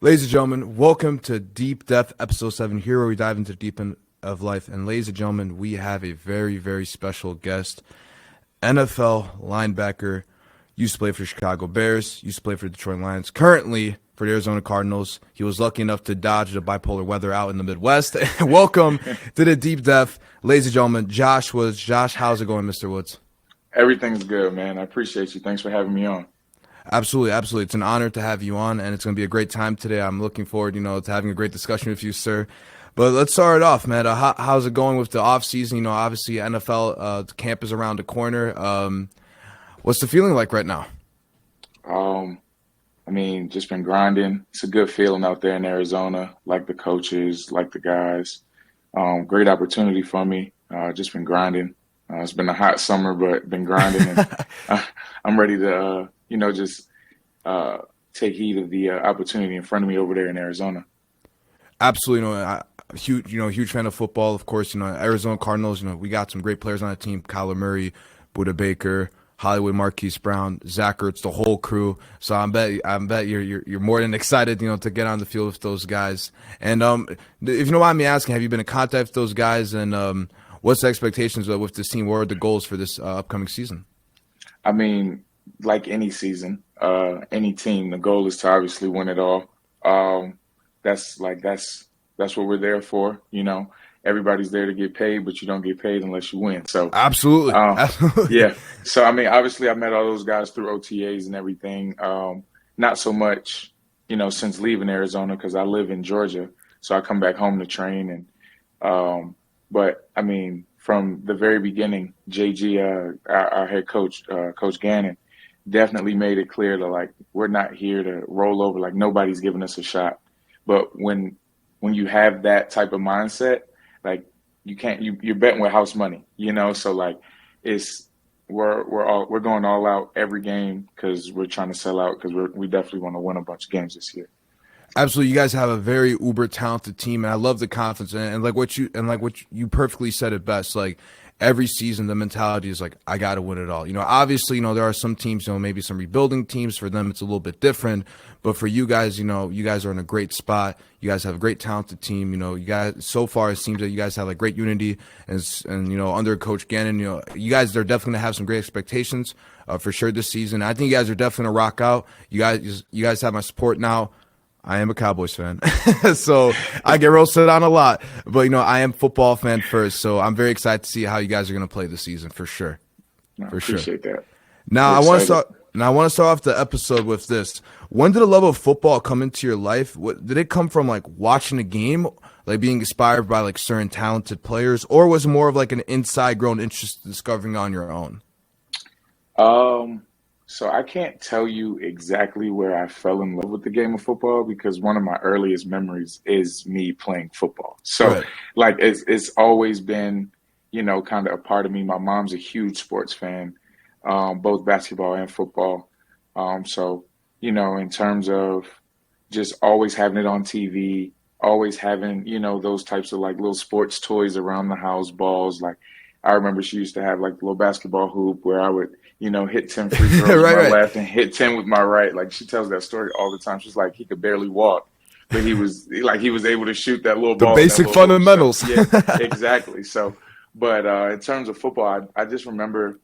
Ladies and gentlemen, welcome to Deep Depth Episode 7, here where we dive into the deep end of life. And ladies and gentlemen, we have a very, very special guest, NFL linebacker, used to play for the Chicago Bears, used to play for the Detroit Lions, currently for the Arizona Cardinals. He was lucky enough to dodge the bipolar weather out in the Midwest. Welcome to the Deep Depth, ladies and gentlemen, Josh Wods. Josh, how's it going, Mr. Woods? Everything's good, man. I appreciate you. Thanks for having me on. Absolutely, absolutely. It's an honor to have you on, and it's going to be a great time today. I'm looking forward, to having a great discussion with you, sir. But let's start it off, man. How's it going with the off season? Obviously NFL camp is around the corner. What's the feeling like right now? Just been grinding. It's a good feeling out there in Arizona. Like the coaches, like the guys. Great opportunity for me. Just been grinding. It's been a hot summer, but been grinding, and I'm ready to, take heed of the opportunity in front of me over there in Arizona. Absolutely, huge fan of football. Of course, Arizona Cardinals. We got some great players on the team: Kyler Murray, Buda Baker, Hollywood Marquise Brown, Zach Ertz, the whole crew. So I bet you're more than excited, to get on the field with those guys. And if you don't mind me asking, have you been in contact with those guys? And what's the expectations with this team? What are the goals for this upcoming season? I mean, like any season, any team, the goal is to obviously win it all. That's what we're there for. Everybody's there to get paid, but you don't get paid unless you win. So Absolutely, absolutely. yeah. So obviously, I met all those guys through OTAs and everything. Not so much, since leaving Arizona because I live in Georgia, so I come back home to train. But from the very beginning, JG, our head coach, Coach Gannon, definitely made it clear that we're not here to roll over. Nobody's giving us a shot. But when you have that type of mindset, you're betting with house money, So we're going all out every game because we're trying to sell out because we definitely want to win a bunch of games this year. Absolutely, you guys have a very uber talented team, and I love the confidence. And like what you perfectly said it best. Like every season, the mentality is like, I got to win it all. Obviously, there are some teams, maybe some rebuilding teams. For them, it's a little bit different. But for you guys, you guys are in a great spot. You guys have a great talented team. You guys, so far it seems that you guys have great unity, and under Coach Gannon, you guys are definitely gonna have some great expectations for sure this season. I think you guys are definitely gonna rock out. You guys have my support now. I am a Cowboys fan, so I get roasted on a lot. But I am football fan first, so I'm very excited to see how you guys are going to play this season for sure. I appreciate that. Now I want to start off the episode with this. When did the love of football come into your life? Did it come from watching a game, being inspired by certain talented players, or was it more of an inside grown interest discovering on your own? So I can't tell you exactly where I fell in love with the game of football because one of my earliest memories is me playing football. So Right. it's always been, kind of a part of me. My mom's a huge sports fan, both basketball and football. In terms of just always having it on TV, always having, those types of little sports toys around the house, balls. I remember she used to have the little basketball hoop where I would, hit 10 free throws with my left and hit 10 with my right. She tells that story all the time. She's he could barely walk, but he was able to shoot that little ball. The basic fundamentals. So, yeah, exactly. So, but in terms of football, I just remember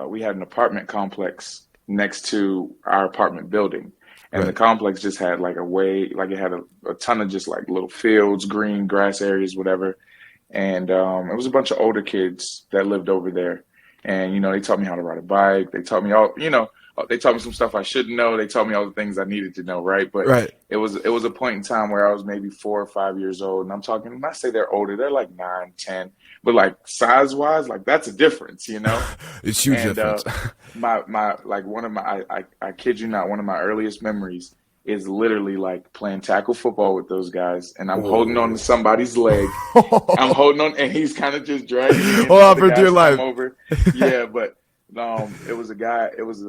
we had an apartment complex next to our apartment building. And the complex just had it had a ton of just little fields, green grass areas, whatever. And it was a bunch of older kids that lived over there. And, they taught me how to ride a bike. They taught me they taught me some stuff I shouldn't know. They taught me all the things I needed to know, right? But it was a point in time where I was maybe 4 or 5 years old. And I'm talking, when I say they're older, they're 9, 10. But size-wise, that's a difference, It's huge and, difference. I kid you not, one of my earliest memories is literally playing tackle football with those guys, and I'm holding on to somebody's leg. I'm holding on, and he's kind of just dragging me. Hold on for dear life. Over. Yeah, but it was a guy. It was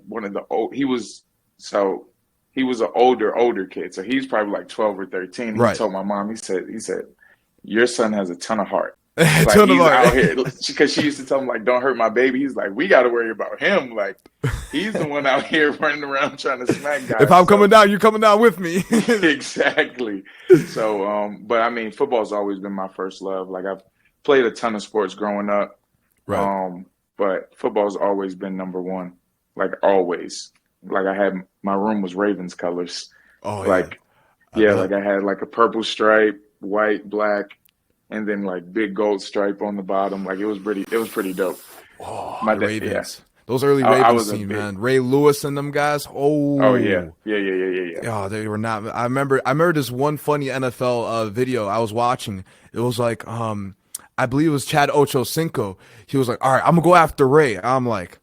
one of the old. He was an older kid, so he's probably 12 or 13. He told my mom, he said, your son has a ton of heart. Like Ton of he's out art. here because she used to tell him like, "Don't hurt my baby." He's like, "We got to worry about him. Like he's the one out here running around trying to smack If guys." I'm coming So down, you're coming down with me. exactly. So, but I mean, football's always been my first love. Like I've played a ton of sports growing up, Right. um, but football's always been number one. Like always. Like I had my room was Ravens colors. Oh yeah, Like I yeah, bet. like I had like a purple stripe, white, black, and then like big gold stripe on the bottom. Like it was pretty dope. Oh, My the dad, yeah. Ravens. Those early I Ravens was a team, big. man. Ray Lewis and them guys. Oh yeah, Oh, yeah, yeah, yeah, yeah, yeah. yeah, they were not. I remember this one funny NFL video I was watching. It was like, I believe it was Chad Ochocinco. He was like, "All right, I'm gonna go after Ray." I'm like,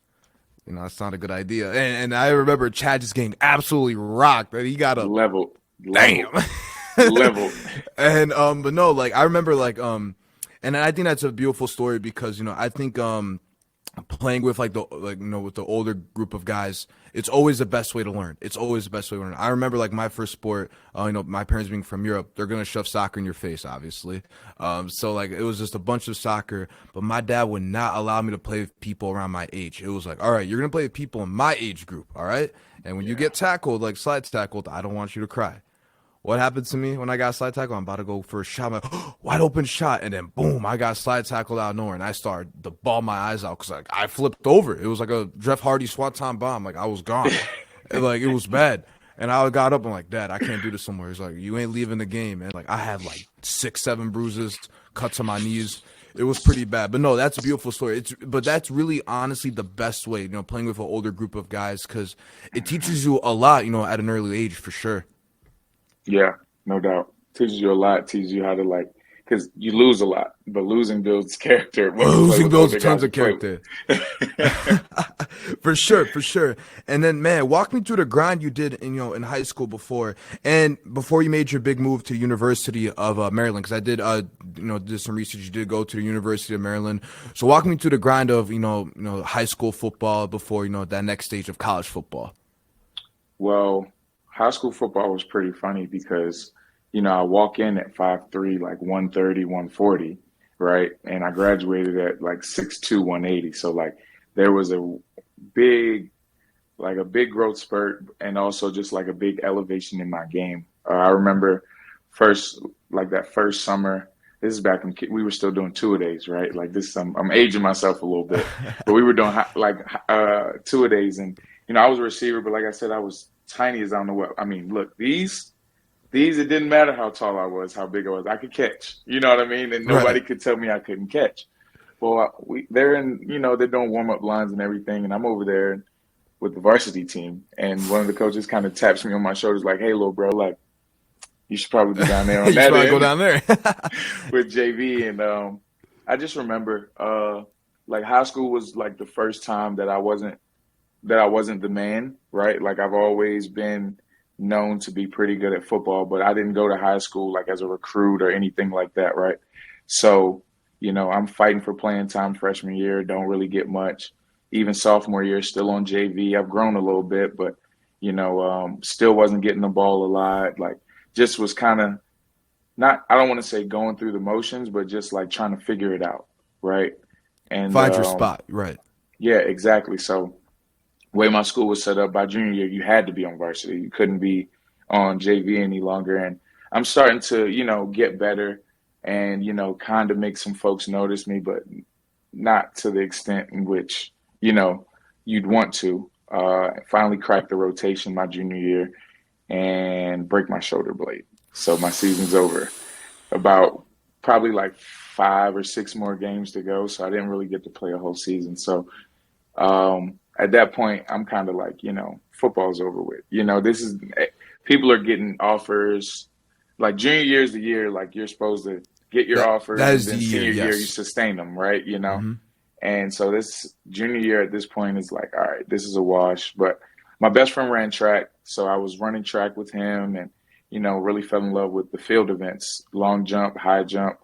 that's not a good idea. And I remember Chad just getting absolutely rocked. That he got a Leveled, damn. leveled, leveled. And but no, like I remember and I think that's a beautiful story because I think playing with with the older group of guys, it's always the best way to learn. It's always the best way to learn. I remember like my first sport, my parents being from Europe, they're gonna shove soccer in your face, obviously. So like it was just a bunch of soccer, but my dad would not allow me to play with people around my age. It was like, all right, you're gonna play with people in my age group, all right? And when you Yeah. get tackled, like slide tackled, I don't want you to cry. What happened to me when I got slide tackled? I'm about to go for a shot, I'm like, wide open shot, and then boom, I got slide tackled out of nowhere, and I started to bawl my eyes out because like I flipped over. It was like a Jeff Hardy swanton bomb. Like I was gone, and, like it was bad. And I got up and like, Dad, I can't do this somewhere. He's like, you ain't leaving the game, man. Like I had like 6, 7 bruises, cuts on my knees. It was pretty bad, but no, that's a beautiful story. But that's really honestly the best way, playing with an older group of guys because it teaches you a lot, at an early age for sure. Yeah, no doubt. Teaches you a lot. Teaches you how to like, because you lose a lot, but losing builds character when you play Losing with builds older tons guys. You of play character. with. For sure, for sure. And then, man, walk me through the grind you did in high school and before you made your big move to University of Maryland. Because I did did some research. You did go to the University of Maryland. So walk me through the grind of high school football before that next stage of college football. Well, high school football was pretty funny because, I walk in at 5'3", like 130, 140, right? And I graduated at like 6'2", 180. So like there was big, a big growth spurt and also just like a big elevation in my game. I remember that first summer, this is back when we were still doing two-a-days, right? Like this, I'm aging myself a little bit, but we were doing two-a-days and, I was a receiver, but like I said, I was tiny as I don't know what. I mean, look, these, it didn't matter how tall I was, how big I was. I could catch. You know what I mean? And nobody Right. could tell me I couldn't catch. Well, they're doing warm-up lines and everything, and I'm over there with the varsity team, and one of the coaches kind of taps me on my shoulders like, "Hey, little bro, like you should probably be down there on You should that probably go end down there. with JV." And I just remember, like high school was like the first time that I wasn't the man, right? Like I've always been known to be pretty good at football, but I didn't go to high school like as a recruit or anything like that, right? So, I'm fighting for playing time freshman year, don't really get much. Even sophomore year, still on JV. I've grown a little bit, but, still wasn't getting the ball a lot. Like just was kind of not, I don't want to say going through the motions, but just like trying to figure it out, right? And Find your spot. Right. yeah, exactly. So, way my school was set up by junior year, you had to be on varsity. You couldn't be on JV any longer. And I'm starting to, get better and, kind of make some folks notice me, but not to the extent in which, you'd want to. Finally cracked the rotation my junior year and break my shoulder blade. So my season's over. About probably like 5 or 6 more games to go. So I didn't really get to play a whole season. So at that point, I'm kind of like, football's over with. People are getting offers. Like junior year is the year, like you're supposed to get your That offers, and is the then year. senior year you Yes. sustain them, right? Hmm. And so this junior year at this point is like, all right, this is a wash. But my best friend ran track, so I was running track with him, and really fell in love with the field events, long jump, high jump,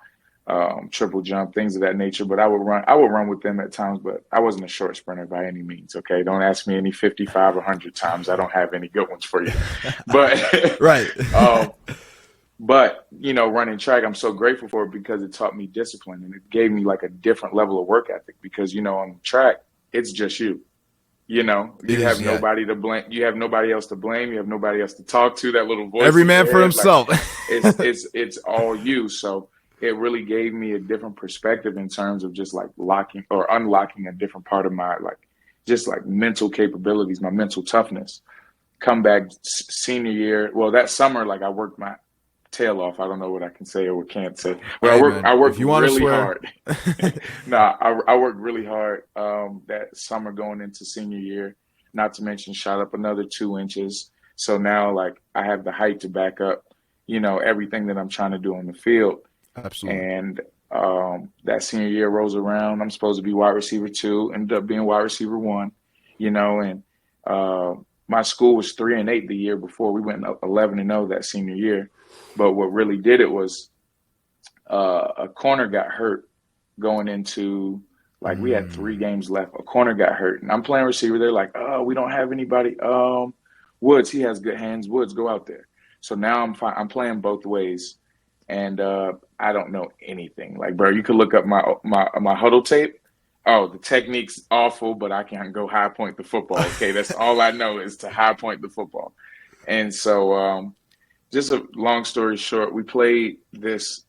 triple jump, things of that nature. But I would run with them at times, but I wasn't a short sprinter by any means. Okay, don't ask me any 55 or 100 times. I don't have any good ones for you. But Right. um, But, running track, I'm so grateful for it because it taught me discipline and it gave me like a different level of work ethic because, on track, it's just you. It You is, have yeah. nobody to blame. You have nobody else to blame. You have nobody else to talk to. That little voice Every in man your for head, like himself. it's all you. So it really gave me a different perspective in terms of just like locking or unlocking a different part of my just like mental capabilities, my mental toughness. Come back senior year. Well, that summer, like I worked my tail off. I don't know what I can say or what can't say, but Hey, I man, if worked you want to really swear. hard. Nah, I worked really hard that summer going into senior year. Not to mention, shot up another 2 inches. So now, like, I have the height to back up, everything that I'm trying to do on the field. Absolutely. And that senior year rolls around. I'm supposed to be wide receiver two, ended up being wide receiver one, and uh, my school was 3-8 the year before. We went 11-0 that senior year. But what really did it was a corner got hurt going into like we had 3 games left. A corner got hurt, and I'm playing receiver. They're like, "Oh, we don't have anybody." Woods, he has good hands. Woods, go out there. So now I'm playing both ways, and I don't know anything. Like, bro, you could look up my huddle tape. Oh, the technique's awful, but I can't go high point the football. Okay, that's all I know is to high point the football. And so, just a long story short, we played this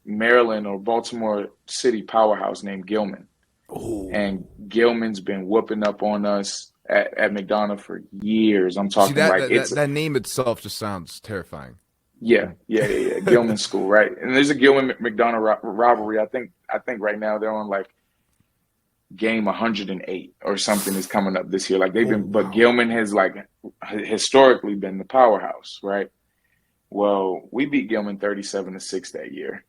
Maryland or Baltimore City powerhouse named Gilman. Oh, And Gilman's been whooping up on us at McDonough for years. I'm see talking that, like that it's that that name itself just sounds terrifying. yeah. Gilman School, right? And there's a Gilman McDonough rivalry. I think right now they're on like game 108 or something is coming up this year. Like they've Oh, been, but wow. Gilman has like historically been the powerhouse, right? Well, we beat Gilman 37-6 that year.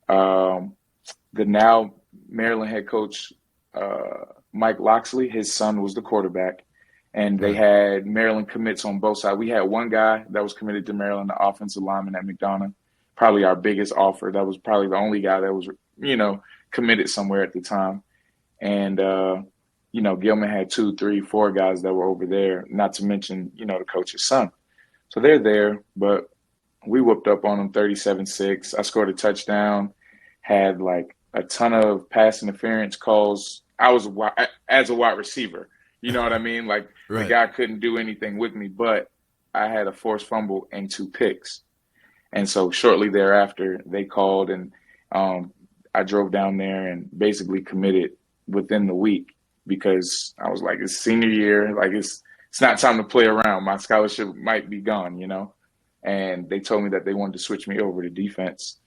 Um, the now Maryland head coach Mike Loxley, his son was the quarterback, and they Right. had Maryland commits on both sides. We had one guy that was committed to Maryland, the offensive lineman at McDonough, probably our biggest offer. That was probably the only guy that was committed somewhere at the time. And Gilman had 2, 3, 4 guys that were over there. Not to mention the coach's son. So they're there, but we whooped up on them 37-6. I scored a touchdown, had like a ton of pass interference calls. I was as a wide receiver. You know what I mean? Like the Right. guy couldn't do anything with me, but I had a forced fumble and 2 picks. And so shortly thereafter, they called and I drove down there and basically committed within the week because I was like, it's senior year, like it's not time to play around. My scholarship might be gone. And they told me that they wanted to switch me over to defense.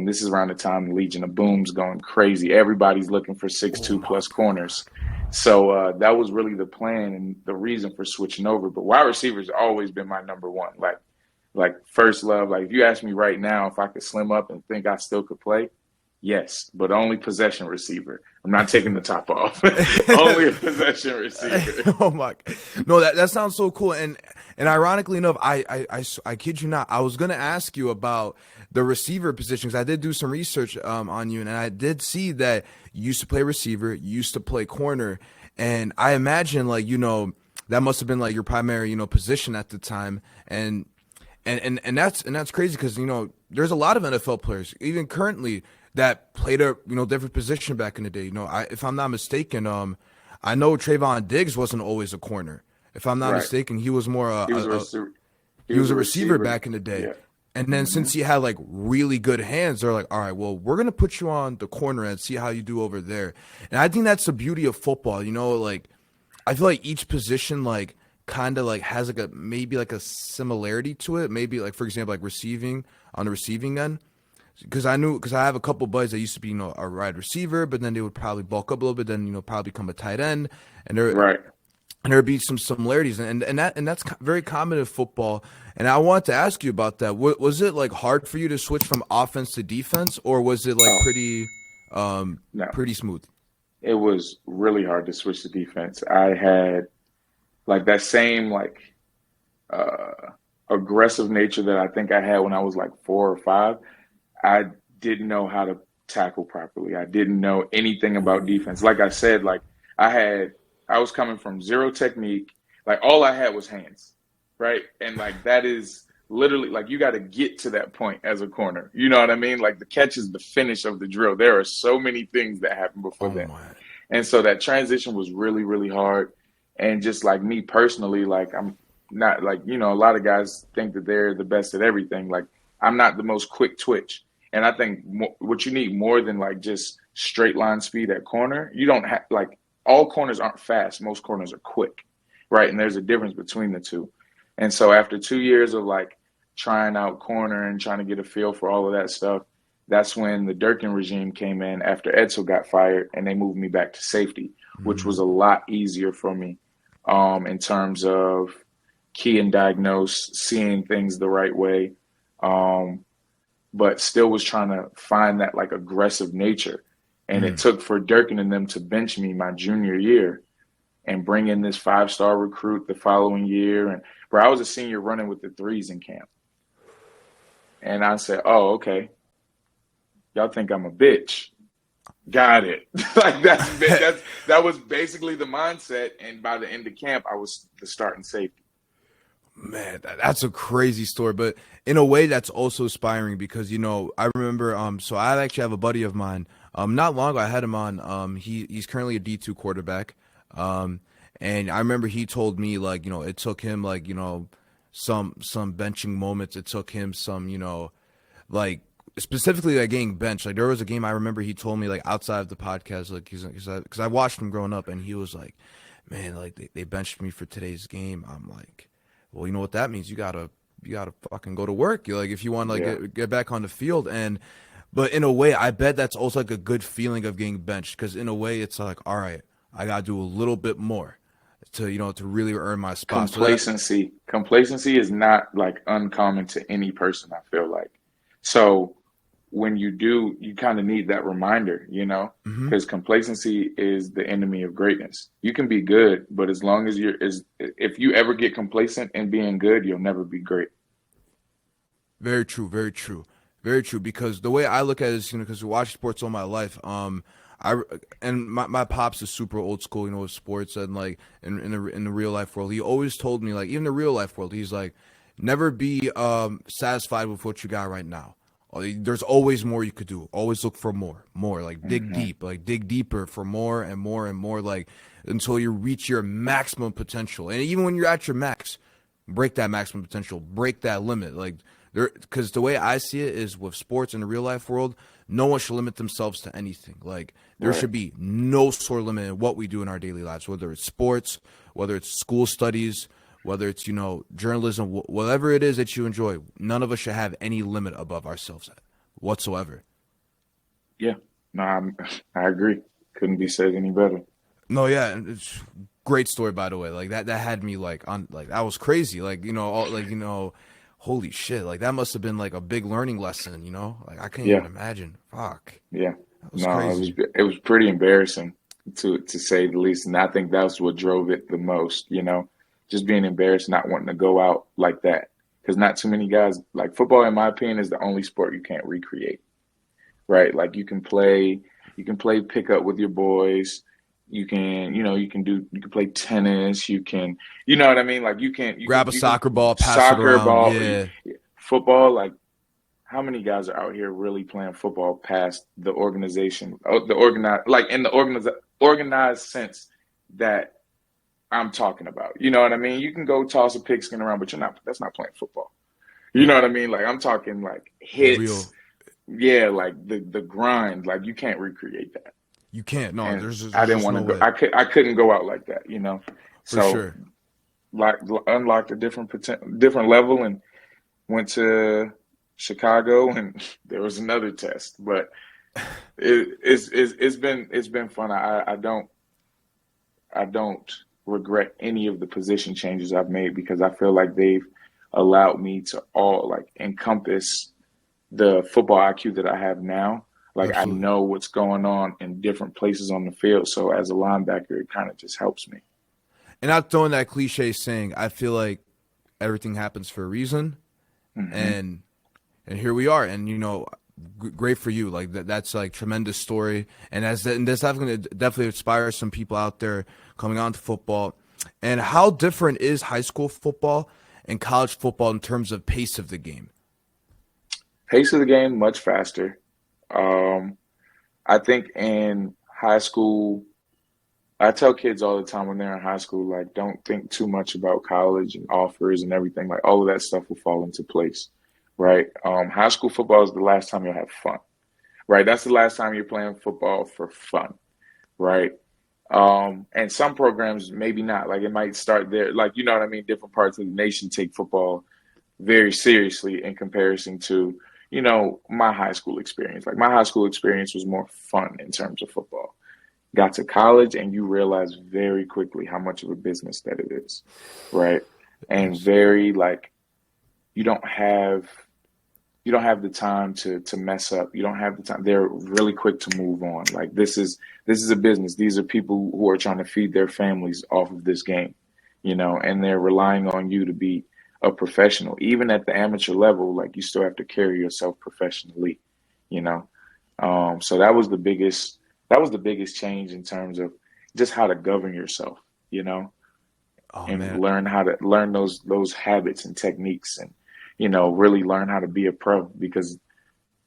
This is around the time the Legion of Boom's going crazy. Everybody's looking for Oh 6'2" my plus goodness. corners. So that was really the plan and the reason for switching over. But wide receivers always been my number one. Like first love. Like if you ask me right now if I could slim up and think I still could play, yes, but only possession receiver. I'm not taking the top off. Only a possession receiver. Oh my, no, that sounds so cool. And ironically enough, I kid you not, I was gonna ask you about the receiver positions. I did do some research on you, and I did see that you used to play receiver, you used to play corner, and I imagine like that must have been like your primary position at the time. And that's crazy because there's a lot of NFL players even currently that played a different position back in the day. If I'm not mistaken, I know Trayvon Diggs wasn't always a corner. If I'm not Right. mistaken, he was more He was a receiver. He he was was a a receiver receiver. back in the day. Yeah. And then Hmm. since he had like really good hands, they're like, all right, well, we're gonna put you on the corner and see how you do over there. And I think that's the beauty of football. Like I feel like each position like kind of like has like a maybe like a similarity to it. Maybe like for example like receiving on the receiving end. Because I have a couple buddies that used to be a wide receiver, but then they would probably bulk up a little bit, then probably become a tight end, and Right. there'd be some similarities, and that's very common in football. And I wanted to ask you about that. Was it like hard for you to switch from offense to defense, or was it like Oh um no, pretty smooth? it was really hard to switch to defense. I had like that same uh, aggressive nature that I think I had when I was like 4 or 5. I didn't know how to tackle properly. I didn't know anything about defense. Like I said, like I had, I was coming from zero technique. Like all I had was hands, right? And like that is literally, like, you got to get to that point as a corner. You know what I mean? Like, the catch is the finish of the drill. There are so many things that happen before Oh that. my. And so that transition was really, really hard. And just like me personally, like, I'm not like, a lot of guys think that they're the best at everything. Like, I'm not the most quick twitch. And I think what you need more than like just straight line speed at corner, you don't have like all corners aren't fast. Most corners are quick, right? And there's a difference between the two. And so after 2 years of like trying out corner and trying to get a feel for all of that stuff, that's when the Durkin regime came in after Edsel got fired, and they moved me back to safety, which was a lot easier for me in terms of key and diagnose, seeing things the right way, but still was trying to find that like aggressive nature. And it took for Durkin and them to bench me my junior year and bring in this 5-star recruit the following year. And bro, I was a senior running with the threes in camp. And I said, oh, okay. Y'all think I'm a bitch. Got it. Like that was basically the mindset. And by the end of camp, I was the starting safety. Man, that's a crazy story, but in a way that's also inspiring because, I remember, so I actually have a buddy of mine, not long ago I had him on, he's currently a D2 quarterback, and I remember he told me, like, it took him, like, some benching moments, it took him some, like, specifically like getting benched. Like, there was a game I remember he told me, like, outside of the podcast, like, because I watched him growing up, and he was like, man, like, they benched me for today's game. I'm like, well, you know what that means? You gotta fucking go to work. You're like, if you want to like get back on the field. But in a way, I bet that's also like a good feeling of getting benched, because in a way, it's like, all right, I gotta do a little bit more to to really earn my spot. Complacency is not like uncommon to any person, I feel like. So when you do, you kind of need that reminder, because complacency is the enemy of greatness. You can be good, but as long as if you ever get complacent in being good, you'll never be great. Very true, very true, very true. Because the way I look at it is, because we watch sports all my life, my pops is super old school, with sports, and like in the real life world, he always told me, like, even the real life world, he's like, never be satisfied with what you got right now. There's always more you could do. Always look for more, like dig deep, like dig deeper for more and more and more, like until you reach your maximum potential. And even when you're at your max, break that maximum potential, break that limit. Like because the way I see it is with sports in the real life world, no one should limit themselves to anything. Like there should be no sort of limit in what we do in our daily lives, whether it's sports, whether it's school studies, whether it's, journalism, whatever it is that you enjoy. None of us should have any limit above ourselves whatsoever. Yeah, no, I agree. Couldn't be said any better. No, yeah, it's great story, by the way. Like that had me like on, like that was crazy. Like, holy shit. Like that must have been like a big learning lesson, Like I can't even imagine. Fuck. Yeah. That was crazy. It was pretty embarrassing to say the least. And I think that's what drove it the most, just being embarrassed, not wanting to go out like that. Because not too many guys, like football, in my opinion, is the only sport you can't recreate, right? Like you can play pickup with your boys. You can play tennis. You can, you know what I mean? Like you grab a soccer ball, pass soccer it around. ball, yeah. Football. Like how many guys are out here really playing football past the organization, like in the organized sense that I'm talking about. You know what I mean? You can go toss a pigskin around, but that's not playing football. You know what I mean? Like I'm talking like hits. Yeah, like the grind. Like you can't recreate that. You can't. No, and there's I didn't want to go. I couldn't go out like that, For sure. Like unlocked a different level and went to Chicago, and there was another test. But it's been fun. I don't regret any of the position changes I've made, because I feel like they've allowed me to all like encompass the football IQ that I have now. Like Absolutely. I know what's going on in different places on the field. So as a linebacker, it kind of just helps me. And not throwing that cliche saying, I feel like everything happens for a reason. And here we are. And, great for you. Like that's like tremendous story. And that's going to definitely inspire some people out there coming on to football. And how different is high school football? in college football in terms of pace of the game? Pace of the game much faster. Um, I think in high school, I tell kids all the time when they're in high school, like, don't think too much about college and offers and everything. Like, all of that stuff will fall into place, right? High school football is the last time you'll have fun, right? That's the last time you're playing football for fun, right? And some programs maybe not. Like, it might start there. Like, you know what I mean? Different parts of the nation take football very seriously in comparison to, my high school experience. Like, my high school experience was more fun in terms of football. Got to college and you realize very quickly how much of a business that it is, right? And Yes. very like you don't have the time to mess up. You don't have the time. They're really quick to move on. Like, this is a business. These are people who are trying to feed their families off of this game, and they're relying on you to be a professional. Even at the amateur level, like, you still have to carry yourself professionally, you know. So that was the biggest change in terms of just how to govern yourself, Oh and man. learn how to learn those habits and techniques, and really learn how to be a pro. Because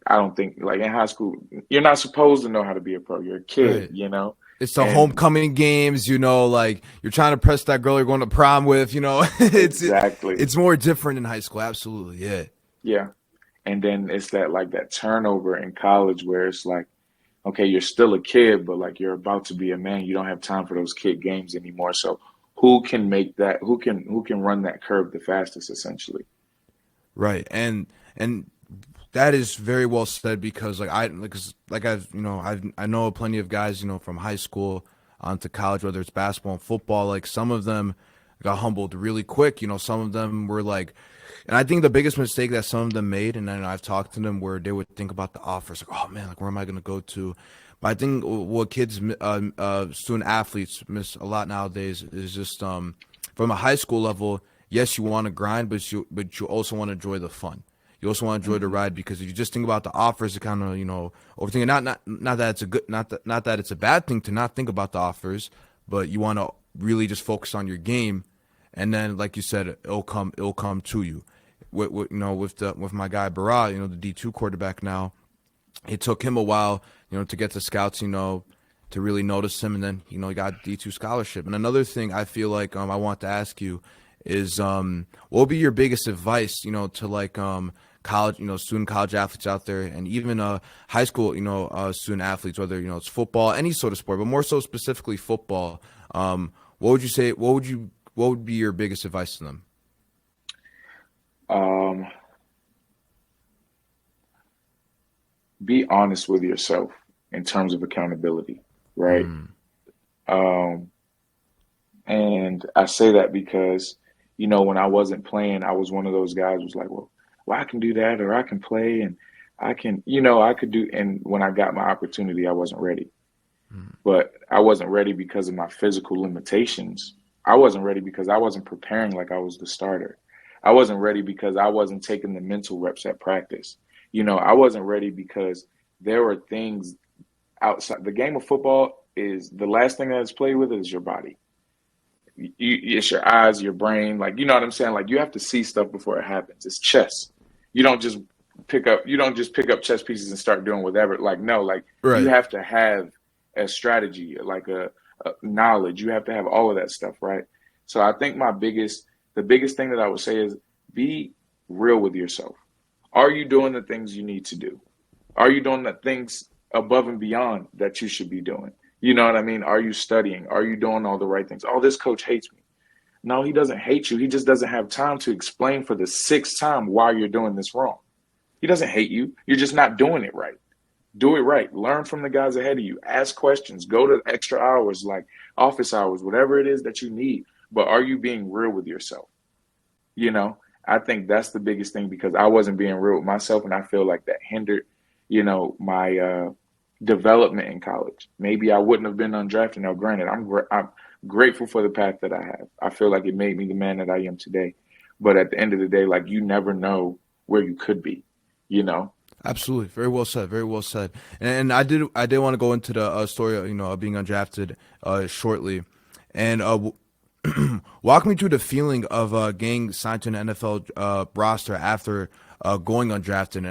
I don't think, like, in high school you're not supposed to know how to be a pro. You're a kid, Right. It's the and homecoming games, like you're trying to press that girl you're going to prom with, exactly, it's more different in high school. Absolutely. Yeah. yeah. And then it's that turnover in college where it's like, okay, you're still a kid, but like, you're about to be a man. You don't have time for those kid games anymore. So who can make that? Who can run that curve the fastest, essentially? Right. And that is very well said because I know plenty of guys, from high school onto college, whether it's basketball and football, like some of them got humbled really quick. Some of them were like, and I think the biggest mistake that some of them made, and then I've talked to them where they would think about the offers, like, oh man, like where am I going to go to? But I think what student athletes miss a lot nowadays is just from a high school level. Yes, you want to grind, but you also want to enjoy the fun. You also want to enjoy the Hmm. ride because if you just think about the offers, it kind of overthinking. Not that it's a good, not that it's a bad thing to not think about the offers, but you want to really just focus on your game, and then like you said, it'll come to you. With my guy Barat, the D2 quarterback now, it took him a while, to get the scouts, to really notice him, and then he got D2 scholarship. And another thing I feel like I want to ask you is what would be your biggest advice, to like college, student college athletes out there, and even high school, student athletes, whether it's football, any sort of sport, but more so specifically football. What would you say? What would be your biggest advice to them? Um, be honest with yourself in terms of accountability, right? Mm, Um, and I say that because, when I wasn't playing, I was one of those guys who was like, well, I can do that, or I can play, and I could do. And when I got my opportunity, I wasn't ready. mm, But I wasn't ready because of my physical limitations. I wasn't ready because I wasn't preparing like I was the starter. I wasn't ready because I wasn't taking the mental reps at practice. I wasn't ready because there were things outside. The game of football is the last thing that is played with is your body. It's your eyes, your brain. Like, you know what I'm saying? Like, you have to see stuff before it happens. It's chess. You don't just pick up chess pieces and start doing whatever. Like, no, like, you right. have to have a strategy, like a knowledge. You have to have all of that stuff, right? So I think the biggest thing that I would say is be real with yourself. Are you doing the things you need to do? Are you doing the things above and beyond that you should be doing? You know what I mean? Are you studying? Are you doing all the right things? Oh, this coach hates me. No, he doesn't hate you. He just doesn't have time to explain for the sixth time why you're doing this wrong. He doesn't hate you. You're just not doing it right. Do it right. Learn from the guys ahead of you. Ask questions. Go to extra hours, like office hours, whatever it is that you need. But are you being real with yourself? You know, I think that's the biggest thing, because I wasn't being real with myself, and I feel like that hindered, my development in college. Maybe I wouldn't have been undrafted. Now, granted, I'm grateful for the path that I have. I feel like it made me the man that I am today. But at the end of the day, like, you never know where you could be. You know. Absolutely, very well said. Very well said. And I did want to go into the story, of being undrafted shortly, and Walk me through the feeling of getting signed to an NFL roster after going undrafted,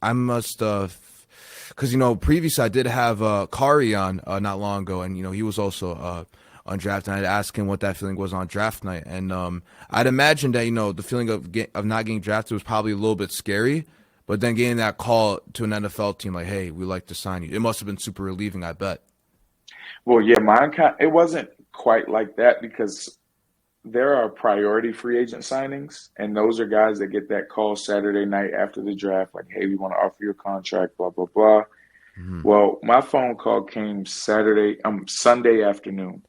I must because previously I did have Kari on not long ago, and he was also undrafted. And I'd ask him what that feeling was on draft night, and I'd imagine that the feeling of not getting drafted was probably a little bit scary, but then getting that call to an NFL team like, "Hey, we like to sign you," it must have been super relieving. I bet. Well, yeah, it wasn't quite like that because there are priority free agent signings, and those are guys that get that call Saturday night after the draft, like, "Hey, we want to offer you a contract, blah blah blah." Hmm. Well, my phone call came Sunday afternoon,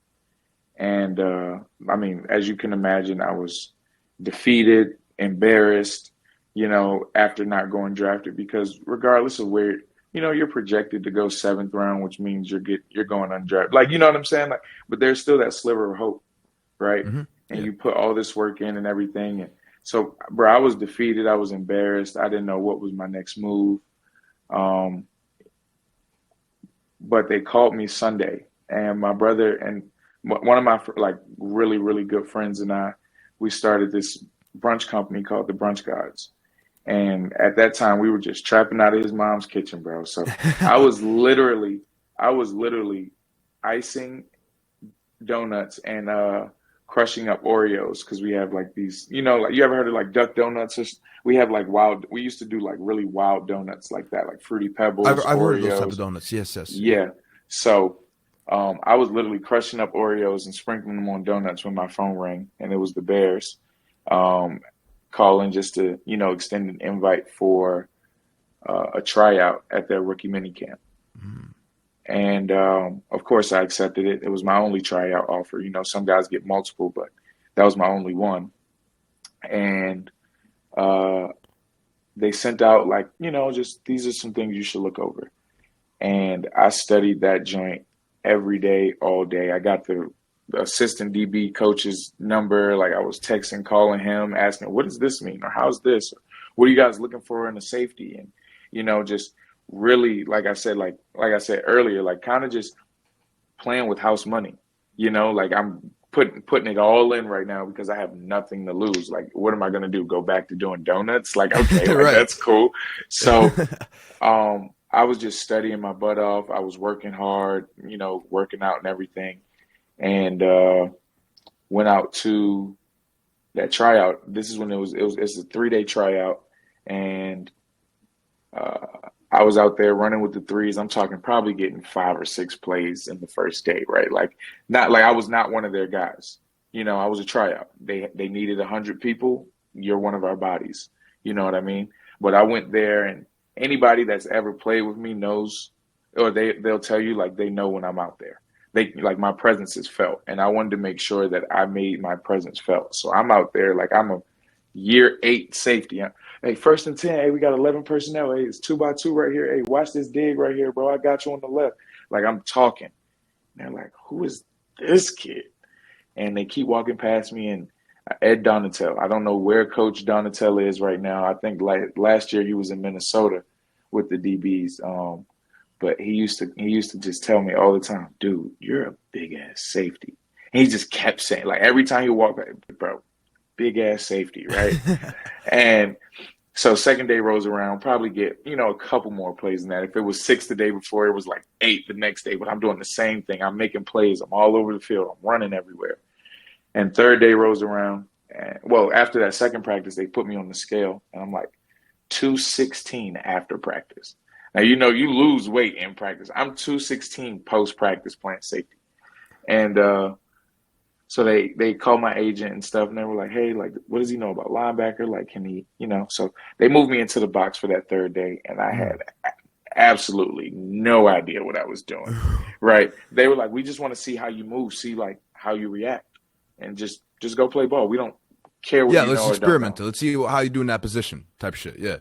and I mean, as you can imagine, I was defeated, embarrassed, after not going drafted because regardless of where you're projected to go seventh round, which means you're going undrafted. Like, you know what I'm saying? Like, but there's still that sliver of hope, right? Hmm. And Yeah. you put all this work in and everything. And so, bro, I was defeated. I was embarrassed. I didn't know what was my next move. Um, but they called me Sunday, and my brother and one of my like really really good friends and we started this brunch company called the Brunch Gods. And at that time, we were just trapping out of his mom's kitchen, bro. So I was literally, I was literally icing donuts and crushing up Oreos because we have like these, like you ever heard of like duck donuts? We have like we used to do like really wild donuts like that, like Fruity Pebbles, I've heard of those type of Oreos. donuts. Yes, yes, yeah. Yeah. So I was literally crushing up Oreos and sprinkling them on donuts when my phone rang, and it was the Bears um, calling just to, extend an invite for a tryout at their rookie minicamp. Mm. And of course, I accepted it. It was my only tryout offer. Some guys get multiple, but that was my only one. And uh, they sent out like, just these are some things you should look over. And I studied that joint every day, all day. I got the assistant DB coach's number. Like I was texting, calling him, asking, what does this mean? Or how's this? What are you guys looking for in a safety? And, just really, like I said earlier, like kind of just playing with house money, like I'm putting it all in right now because I have nothing to lose. Like, what am I going to do? Go back to doing donuts? Like, okay, like Right. that's cool. So, I was just studying my butt off. I was working hard, working out and everything, and went out to that tryout. This is when it's a 3 day tryout, and uh, I was out there running with the threes. I'm talking probably getting 5 or 6 plays in the first day, right? Like not like I was not one of their guys. I was a tryout. They needed 100 people. You're one of our bodies. You know what I mean? But I went there, and anybody that's ever played with me knows, or they'll tell you like they know when I'm out there. They like my presence is felt, and I wanted to make sure that I made my presence felt. So I'm out there like I'm a year 8 safety. Hey, 1st and 10. Hey, we got 11 personnel. Hey, it's 2 by 2 right here. Hey, watch this dig right here, bro. I got you on the left. Like I'm talking. And they're like, who is this kid? And they keep walking past me, and Ed Donatel. I don't know where Coach Donatel is right now. I think like last year he was in Minnesota with the DBs. But he used to just tell me all the time, dude, you're a big ass safety. And he just kept saying, like every time he walked by, bro, big ass safety, right? And so second day rolls around, probably get, a couple more plays than that. If it was 6 the day before, it was like 8 the next day. But I'm doing the same thing. I'm making plays. I'm all over the field. I'm running everywhere. And third day rolls around. And well, after that second practice, they put me on the scale. And I'm like 216 after practice. Now, you lose weight in practice. I'm 216 post practice playing safety. And so they called my agent and stuff, and they were like, "Hey, like, what does he know about linebacker? Like, can he, So they moved me into the box for that third day, and I Mm. had absolutely no idea what I was doing. Right? They were like, "We just want to see how you move, see like how you react, and just go play ball. We don't care what Yeah, you let's know or don't experiment know." it. Let's see how you do in that position type shit. Yeah.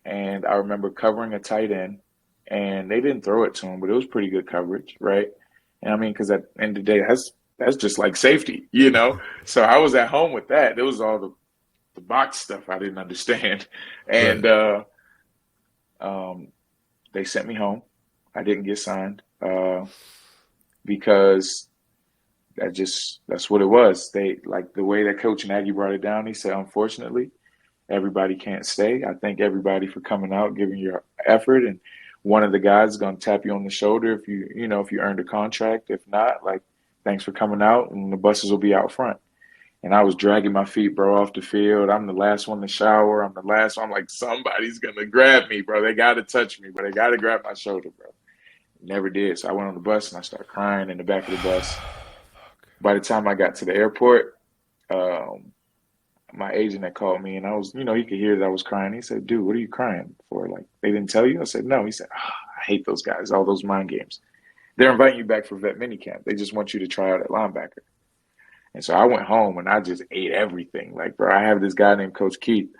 And I remember covering a tight end, and they didn't throw it to him, but it was pretty good coverage, right? And I mean, because at the end of the day, that's just like safety. So I was at home with that. It was all the box stuff I didn't understand, and Right. um, they sent me home. I didn't get signed because that's what it was. They like the way that Coach Nagy brought it down. He said, unfortunately, everybody can't stay. I thank everybody for coming out, giving your effort, and one of the guys is going to tap you on the shoulder if if you earned a contract. If not, like, thanks for coming out, and the buses will be out front. And I was dragging my feet, bro, off the field. I'm the last one to shower. I'm the last one. I'm like, somebody's going to grab me, bro. They got to touch me, but they got to grab my shoulder, bro. Never did. So I went on the bus and I started crying in the back of the bus. By the time I got to the airport, my agent had called me and I was, he could hear that I was crying. He said, dude, what are you crying for? Like, they didn't tell you? I said, no. He said, I hate those guys, all those mind games. They're inviting you back for vet minicamp. They just want you to try out at linebacker. And so I went home and I just ate everything. Like, bro, I have this guy named Coach Keith.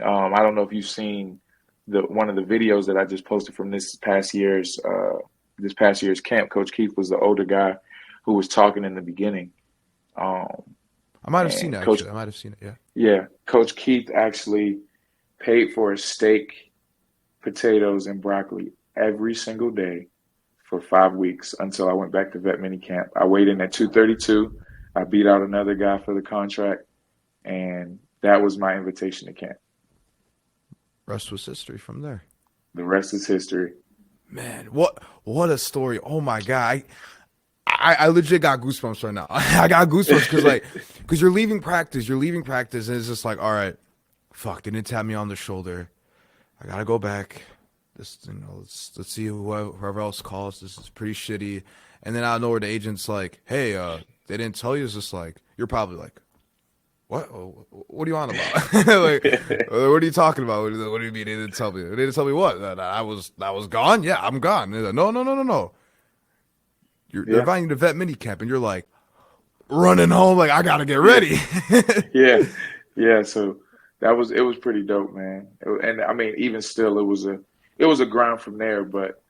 I don't know if you've seen one of the videos that I just posted from this past year's camp. Coach Keith was the older guy who was talking in the beginning. I might have seen it, actually. I might have seen it, yeah. Yeah. Coach Keith actually paid for a steak, potatoes, and broccoli every single day for 5 weeks until I went back to vet minicamp. I weighed in at 232. I beat out another guy for the contract, and that was my invitation to camp. Rest was history from there. The rest is history. Man, what a story. Oh, my God. I legit got goosebumps right now. I got goosebumps because you're leaving practice, and it's just like, all right, fuck, they didn't tap me on the shoulder. I got to go back. Let's see whoever else calls. This is pretty shitty. And then out of nowhere, the agent's like, hey, they didn't tell you. It's just like, you're probably like, what are you on about? Like, what are you talking about? What do you mean they didn't tell me? They didn't tell me what? That I was gone? Yeah, I'm gone. Like, no. They're inviting you to vet minicamp, and you're like running home, like, I gotta get ready. Yeah. So it was pretty dope, man. And I mean, even still, it was a grind from there. But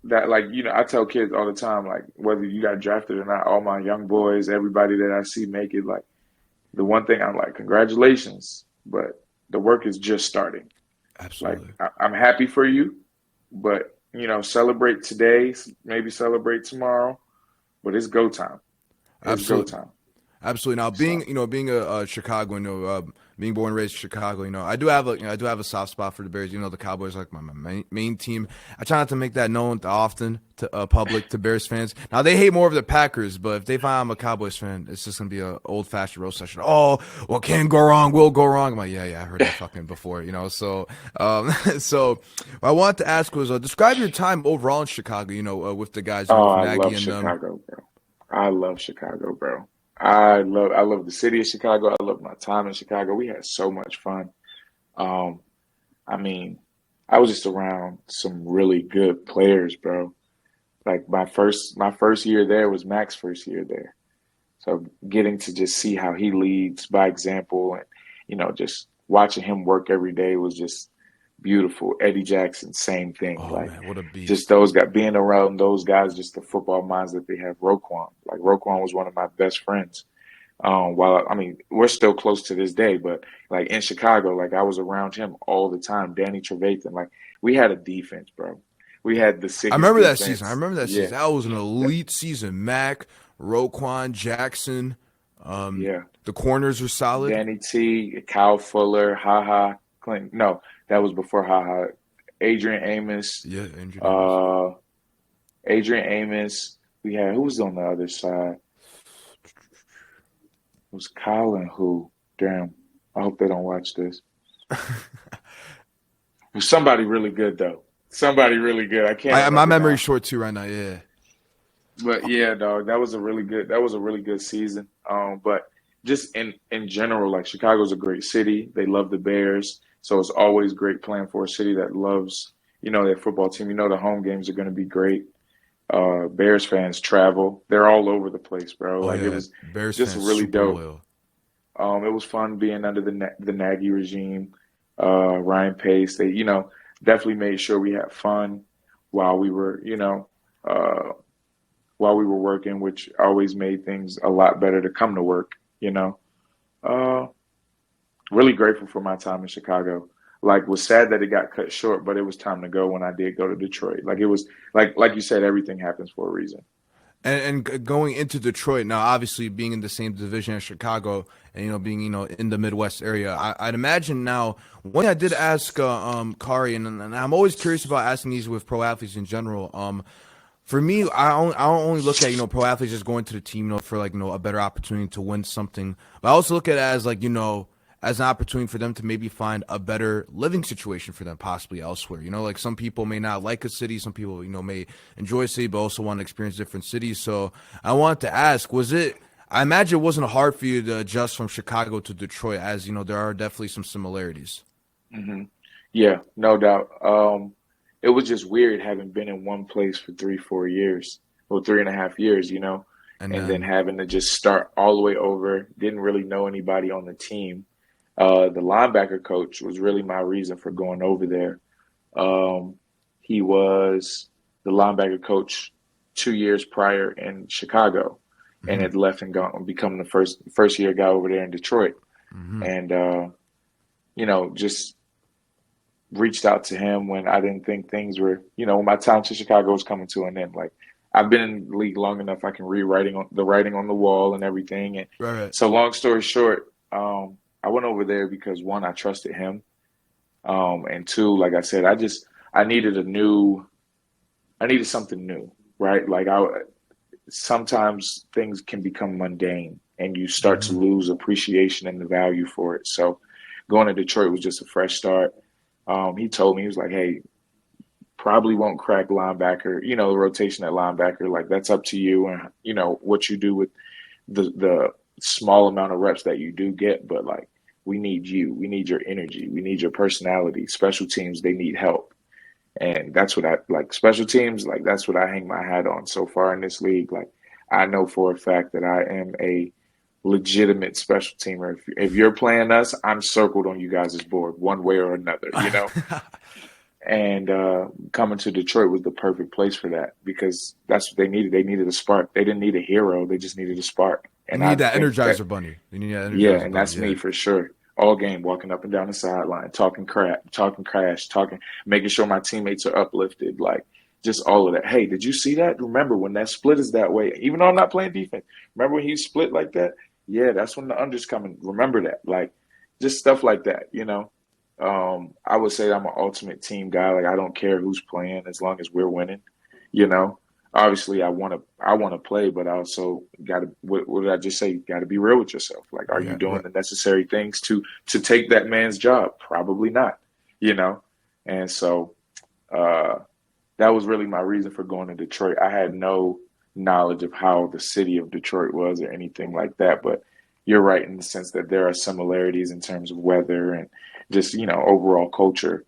that, like, I tell kids all the time, like, whether you got drafted or not, all my young boys, everybody that I see make it, like, the one thing I'm like, congratulations, but the work is just starting. Absolutely. Like, I'm happy for you, but celebrate today, maybe celebrate tomorrow, but it's go time. Absolutely. Go time. Absolutely. Now, being a Chicagoan, being born and raised in Chicago, I do have a soft spot for the Bears. The Cowboys are like my main team. I try not to make that known often to public, to Bears fans. Now, they hate more of the Packers, but if they find I'm a Cowboys fan, it's just gonna be an old-fashioned roast session. Oh, what can go wrong will go wrong. I'm like, yeah, I heard that fucking before, So, so what I wanted to ask was, describe your time overall in Chicago. With the guys. I love Chicago, bro. I love Chicago, bro. I love the city of Chicago. I love my time in Chicago. We had so much fun. I mean, I was just around some really good players, bro. Like my first year there was Mac's first year there. So getting to just see how he leads by example and, just watching him work every day was just beautiful. Eddie Jackson, same thing. Oh, like, man, what a beast. Just those guys, being around those guys, just the football minds that they have. Roquan was one of my best friends. We're still close to this day, but like in Chicago, like I was around him all the time. Danny Trevathan, like we had a defense, bro. We had the sickest I remember defense. that season. That was an elite season. Mac, Roquan, Jackson. The corners were solid. Danny T, Kyle Fuller, Ha Clinton. No, that was before Ha. Adrian Amos. Yeah, Adrian Amos. Adrian Amos. We had, who was on the other side? It was Kyle and who? Damn. I hope they don't watch this. It was somebody really good, though. Somebody really good. I can't. My memory's short too right now. Yeah. But yeah, dog, that was a really good season. But just in general, like Chicago's a great city. They love the Bears. So it's always great playing for a city that loves, their football team. The home games are going to be great. Bears fans travel. They're all over the place, bro. It was Bears just fans really super dope. Loyal. It was fun being under the Nagy regime. Ryan Pace, they, definitely made sure we had fun while we were, working, which always made things a lot better to come to work, Really grateful for my time in Chicago. Like, was sad that it got cut short, but it was time to go when I did go to Detroit. Like, it was like you said, everything happens for a reason. And going into Detroit now, obviously being in the same division as Chicago, and being in the Midwest area, I'd imagine now. One thing I did ask Kari, and I'm always curious about asking these with pro athletes in general. For me, I don't only look at pro athletes just going to the team for like a better opportunity to win something, but I also look at it as like as an opportunity for them to maybe find a better living situation for them possibly elsewhere. Like some people may not like a city, some people may enjoy a city but also want to experience different cities. So I wanted to ask, I imagine it wasn't hard for you to adjust from Chicago to Detroit, as there are definitely some similarities. Hmm. Yeah, no doubt. It was just weird having been in one place for 3, 4 years, or 3.5 years, And and then then having to just start all the way over. Didn't really know anybody on the team. The linebacker coach was really my reason for going over there. Um, he was the linebacker coach 2 years prior in Chicago, and mhm, had left and gone become the first year guy over there in Detroit. mhm, And just reached out to him when I didn't think things were, when my time to Chicago was coming to an end. Like I've been in the league long enough, I can read writing on the wall and everything. And right, right. so, long story short, I went over there because one, I trusted him, and two, like I said, I needed I needed something new, right? Like sometimes things can become mundane, and you start to Mhm. lose appreciation and the value for it. So, going to Detroit was just a fresh start. He told me, he was like, "Hey, probably won't crack linebacker. The rotation at linebacker. Like that's up to you, and what you do with the small amount of reps that you do get. But like, we need you. We need your energy. We need your personality. Special teams, they need help, and that's what I like. Special teams, like that's what I hang my hat on so far in this league. Like, I know for a fact that I am a legitimate special teamer. If you're playing us, I'm circled on you guys' board one way or another. And coming to Detroit was the perfect place for that because that's what they needed. They needed a spark. They didn't need a hero. They just needed a spark. You And I need that think that, Energizer bunny. You need that yeah, Energizer and bunny. that's Yeah. me for sure. All game, walking up and down the sideline, talking crap, talking crash, making sure my teammates are uplifted, like just all of that. Hey, did you see that? Remember when that split is that way? Even though I'm not playing defense, remember when he split like that? Yeah, that's when the under's coming. Remember that, like just stuff like that. I would say I'm an ultimate team guy. Like I don't care who's playing as long as we're winning. You know, Obviously I want to play, but I also got to. What did I just say? Got to be real with yourself. Like, are you Yeah. doing Right. the necessary things to take that man's job? Probably not. You know, and so uh, that was really my reason for going to Detroit. I had no knowledge of how the city of Detroit was or anything like that, but you're right in the sense that there are similarities in terms of weather and just overall culture,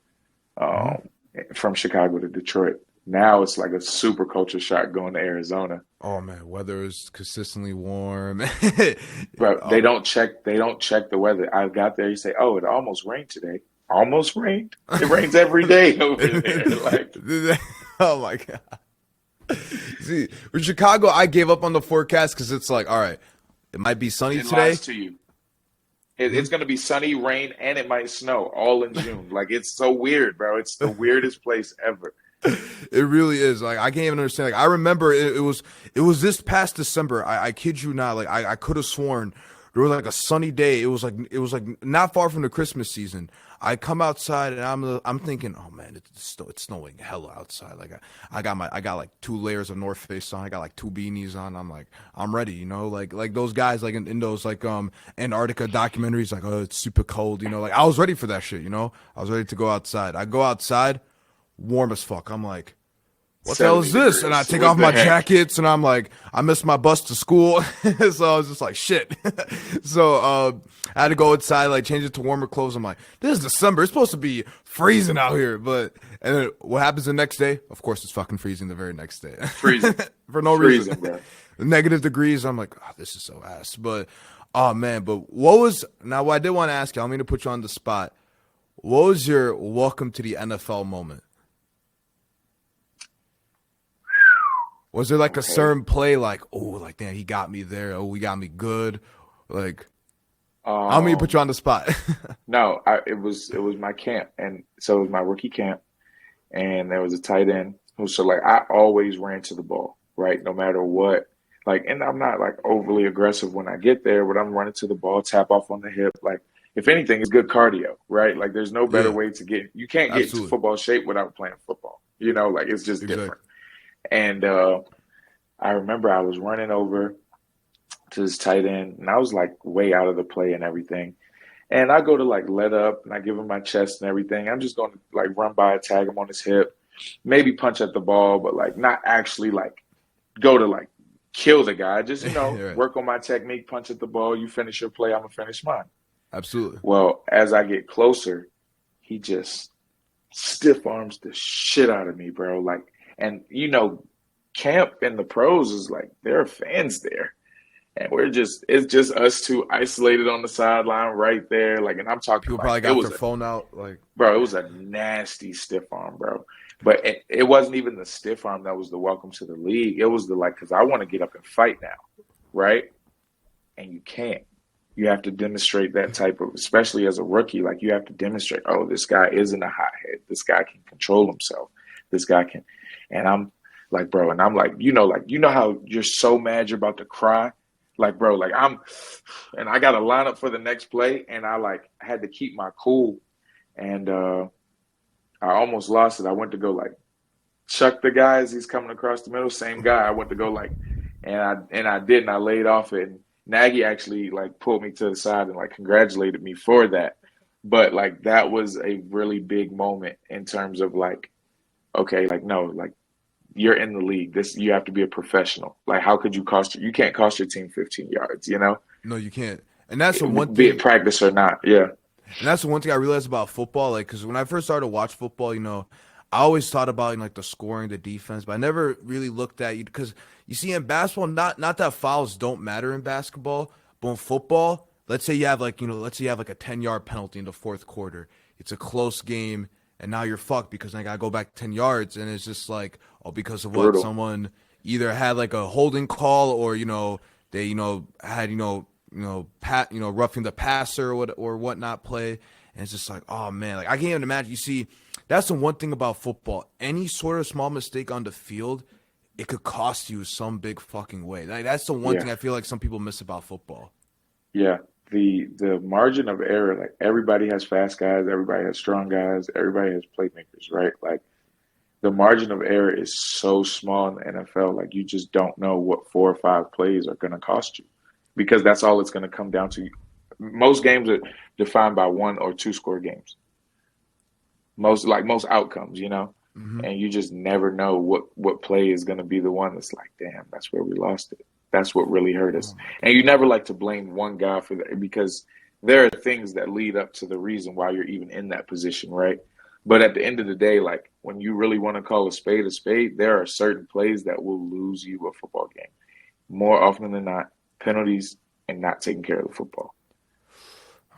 Mhm. um, from Chicago to Detroit. Now it's like a super culture shock going to Arizona. Oh man, weather is consistently warm. But Oh, they don't check the weather. I got there, you say, "Oh, it almost rained today." Almost rained? It rains every day over there. Like oh my god. See, with Chicago, I gave up on the forecast because it's like, all right, it might be sunny it today. lies to you. Hmm? It's going to be sunny, rain, and it might snow all in June. Like it's so weird, bro. It's the weirdest place ever. It really is. Like I can't even understand. Like I remember it was this past December. I kid you not. Like I could have sworn there was like a sunny day. It was like not far from the Christmas season. I come outside and I'm thinking, oh man, it's snowing hella outside. Like I got like 2 layers of North Face on. I got like 2 beanies on. I'm like I'm ready. Like those guys like in those like Antarctica documentaries. Like oh it's super cold. Like I was ready for that shit. I was ready to go outside. I go outside warm as fuck. I'm like, what the hell 70 is this? And I degrees. take What off the my heck? jackets and I'm like, I missed my bus to school. So I was just like, shit. So I had to go outside, like change it to warmer clothes. I'm like, this is December. It's supposed to be freezing out here. And then what happens the next day? Of course, it's fucking freezing the very next day Freezing. for no reason. Freezing, bro. Negative degrees. I'm like, oh, this is so ass. But, oh man, but now what I did want to ask you, I don't mean to put you on the spot. What was your welcome to the NFL moment? Was there like a Okay. certain play like, oh, like damn, he got me there. Oh, he got me good. Like, I don't mean to put you Um, on the spot. no, it was my camp, and so it was my rookie camp, and there was a tight end who so like I always ran to the ball, right? No matter what. Like, and I'm not like overly aggressive when I get there, but I'm running to the ball, tap off on the hip. Like, if anything, it's good cardio, right? Like, there's no better Yeah, way to you can't get into absolutely. football shape without playing football. Like it's just Exactly. different. And I remember I was running over to this tight end, and I was like way out of the play and everything. And I go to like let up, and I give him my chest and everything. I'm just going to like run by, tag him on his hip, maybe punch at the ball, but like not actually like go to like kill the guy. Just Right. work on my technique, punch at the ball. You finish your play, I'm gonna finish mine. Absolutely. Well, as I get closer, he just stiff arms the shit out of me, bro. Like, and camp in the pros is like there are fans there. And it's just us two isolated on the sideline right there. Like, and I'm talking People like probably got their phone out. Like, it was a nasty stiff arm, bro. But it wasn't even the stiff arm that was the welcome to the league. It was the like, because I want to get up and fight now, right? And you can't. You have to demonstrate that type of, especially as a rookie, like you have to demonstrate, oh, this guy isn't a hothead. This guy can control himself. This guy can. And I'm like, bro, and I'm like, how you're so mad you're about to cry? Like, bro, like and I got to line up for the next play, and I like had to keep my cool, and I almost lost it. I went to go like chuck the guy as he's coming across the middle, same guy. I went to go like, and I did, and I laid off it. And Nagy actually like pulled me to the side and like congratulated me for that. But like that was a really big moment in terms of like, okay, like no, like you're in the league. You have to be a professional. Like, how could you you can't cost your team 15 yards, no, you can't. And that's the one be it thing. practice or not. Yeah. And that's the one thing I realized about football. Like, because when I first started to watch football, I always thought about like the scoring, the defense, but I never really looked at you because you see in basketball, not that fouls don't matter in basketball, but in football, let's say you have like let's say you have like a 10-yard penalty in the fourth quarter. It's a close game, and now you're fucked because I gotta go back 10 yards, and it's just like because of what Brutal. someone either had like a holding call or they had roughing the passer or whatnot play, and it's just like, oh man, like I can't even imagine. You see, that's the one thing about football. Any sort of small mistake on the field, it could cost you some big fucking way. Like that's the one Yeah. thing I feel like some people miss about football. Yeah. The margin of error, like everybody has fast guys, everybody has strong guys, everybody has playmakers, right? Like the margin of error is so small in the NFL. Like you just don't know what 4 or 5 plays are going to cost you because that's all it's going to come down to. Most games are defined by 1 or 2 score games. Most outcomes, Hmm. and you just never know what play is going to be the one that's like, damn, that's where we lost it. That's what really hurt Oh us. my And you god. never like to blame one guy for that because there are things that lead up to the reason why you're even in that position, right? But at the end of the day, like when you really want to call a spade, there are certain plays that will lose you a football game. More often than not, penalties and not taking care of the football.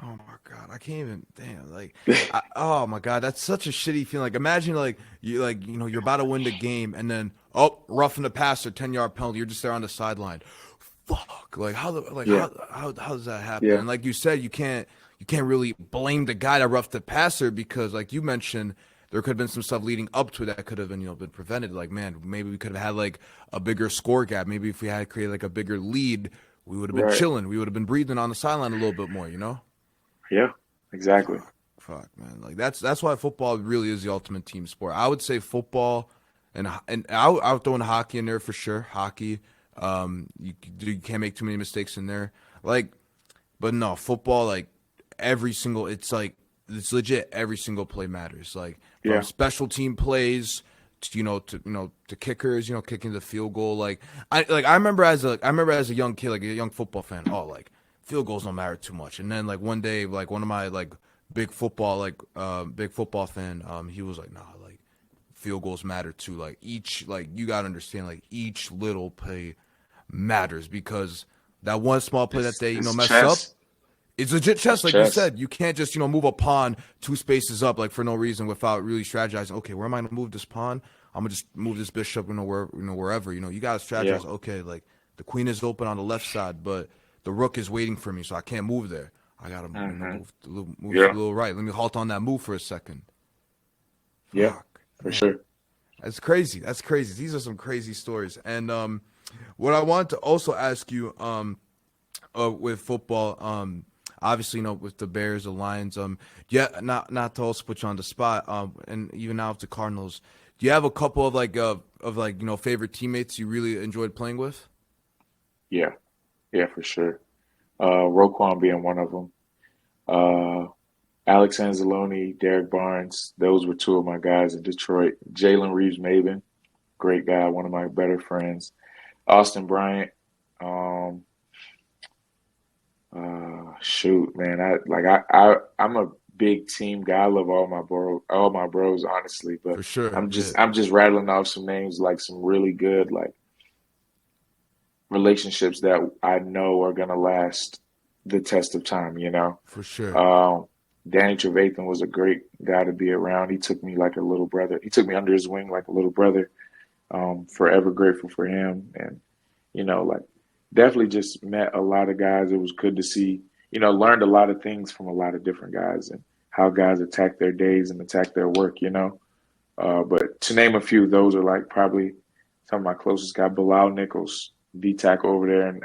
Oh my god, I can't even. Damn, oh my god, that's such a shitty feeling. Like, imagine you're about to win the game, and then roughing the passer, 10-yard penalty. You're just there on the sideline. Fuck, like Yeah, how does that happen? yeah, And like you said, you can't really blame the guy that roughed the passer because, like you mentioned, there could have been some stuff leading up to it that could have been prevented. Like, man, maybe we could have had like a bigger score gap. Maybe if we had created like a bigger lead, we would have been right. chilling. We would have been breathing on the sideline a little bit more. Yeah, exactly. Fuck, man. Like that's why football really is the ultimate team sport. I would say football, and I'll throw in hockey in there for sure. Hockey, you can't make too many mistakes in there. Like, but no, football, like it's legit. Every single play matters. Like from Yeah. special team plays to kickers, kicking the field goal. I remember as a young kid, like a young football fan. Oh, like field goals don't matter too much. And then like one day, like one of my like big football fan, he was like, nah, like field goals matter too. Like you gotta understand, like each little play matters because that one small play that they It's mess up, chess. it's legit It's chess, like you chess. said. You can't just move a pawn 2 spaces up like for no reason without really strategizing. Okay, where am I gonna move this pawn? I'm gonna just move this bishop, wherever. You gotta Yeah. strategize. Okay, like the queen is open on the left side, but the rook is waiting for me, so I can't move there. I gotta Hmm. move to Yeah. the little right. Let me halt on that move for a second. Yeah. Fuck, For man. sure. That's crazy. That's crazy. These are some crazy stories. And what I wanted to also ask you, with football, obviously, with the Bears, the Lions, yeah, not to also put you on the spot, and even now with the Cardinals, do you have a couple of favorite teammates you really enjoyed playing with? Yeah, yeah, for sure. Roquan being one of them. Uh, Alex Anzalone, Derek Barnes, those were two of my guys in Detroit. Jalen Reeves-Maybin, great guy, one of my better friends. Austin Bryant. Um, shoot, man, I'm a big team guy. I love all my bros, honestly. But For sure, yeah, I'm just rattling off some names, like some really good like relationships that I know are gonna last the test of time. for sure. Um, Danny Trevathan was a great guy to be around. He took me like a little brother. He took me under his wing like a little brother. Forever grateful for him, and like definitely just met a lot of guys. It was good to see. Learned a lot of things from a lot of different guys and how guys attack their days and attack their work. But to name a few, those are like probably some of my closest guys. Bilal Nichols, D tackle over there, and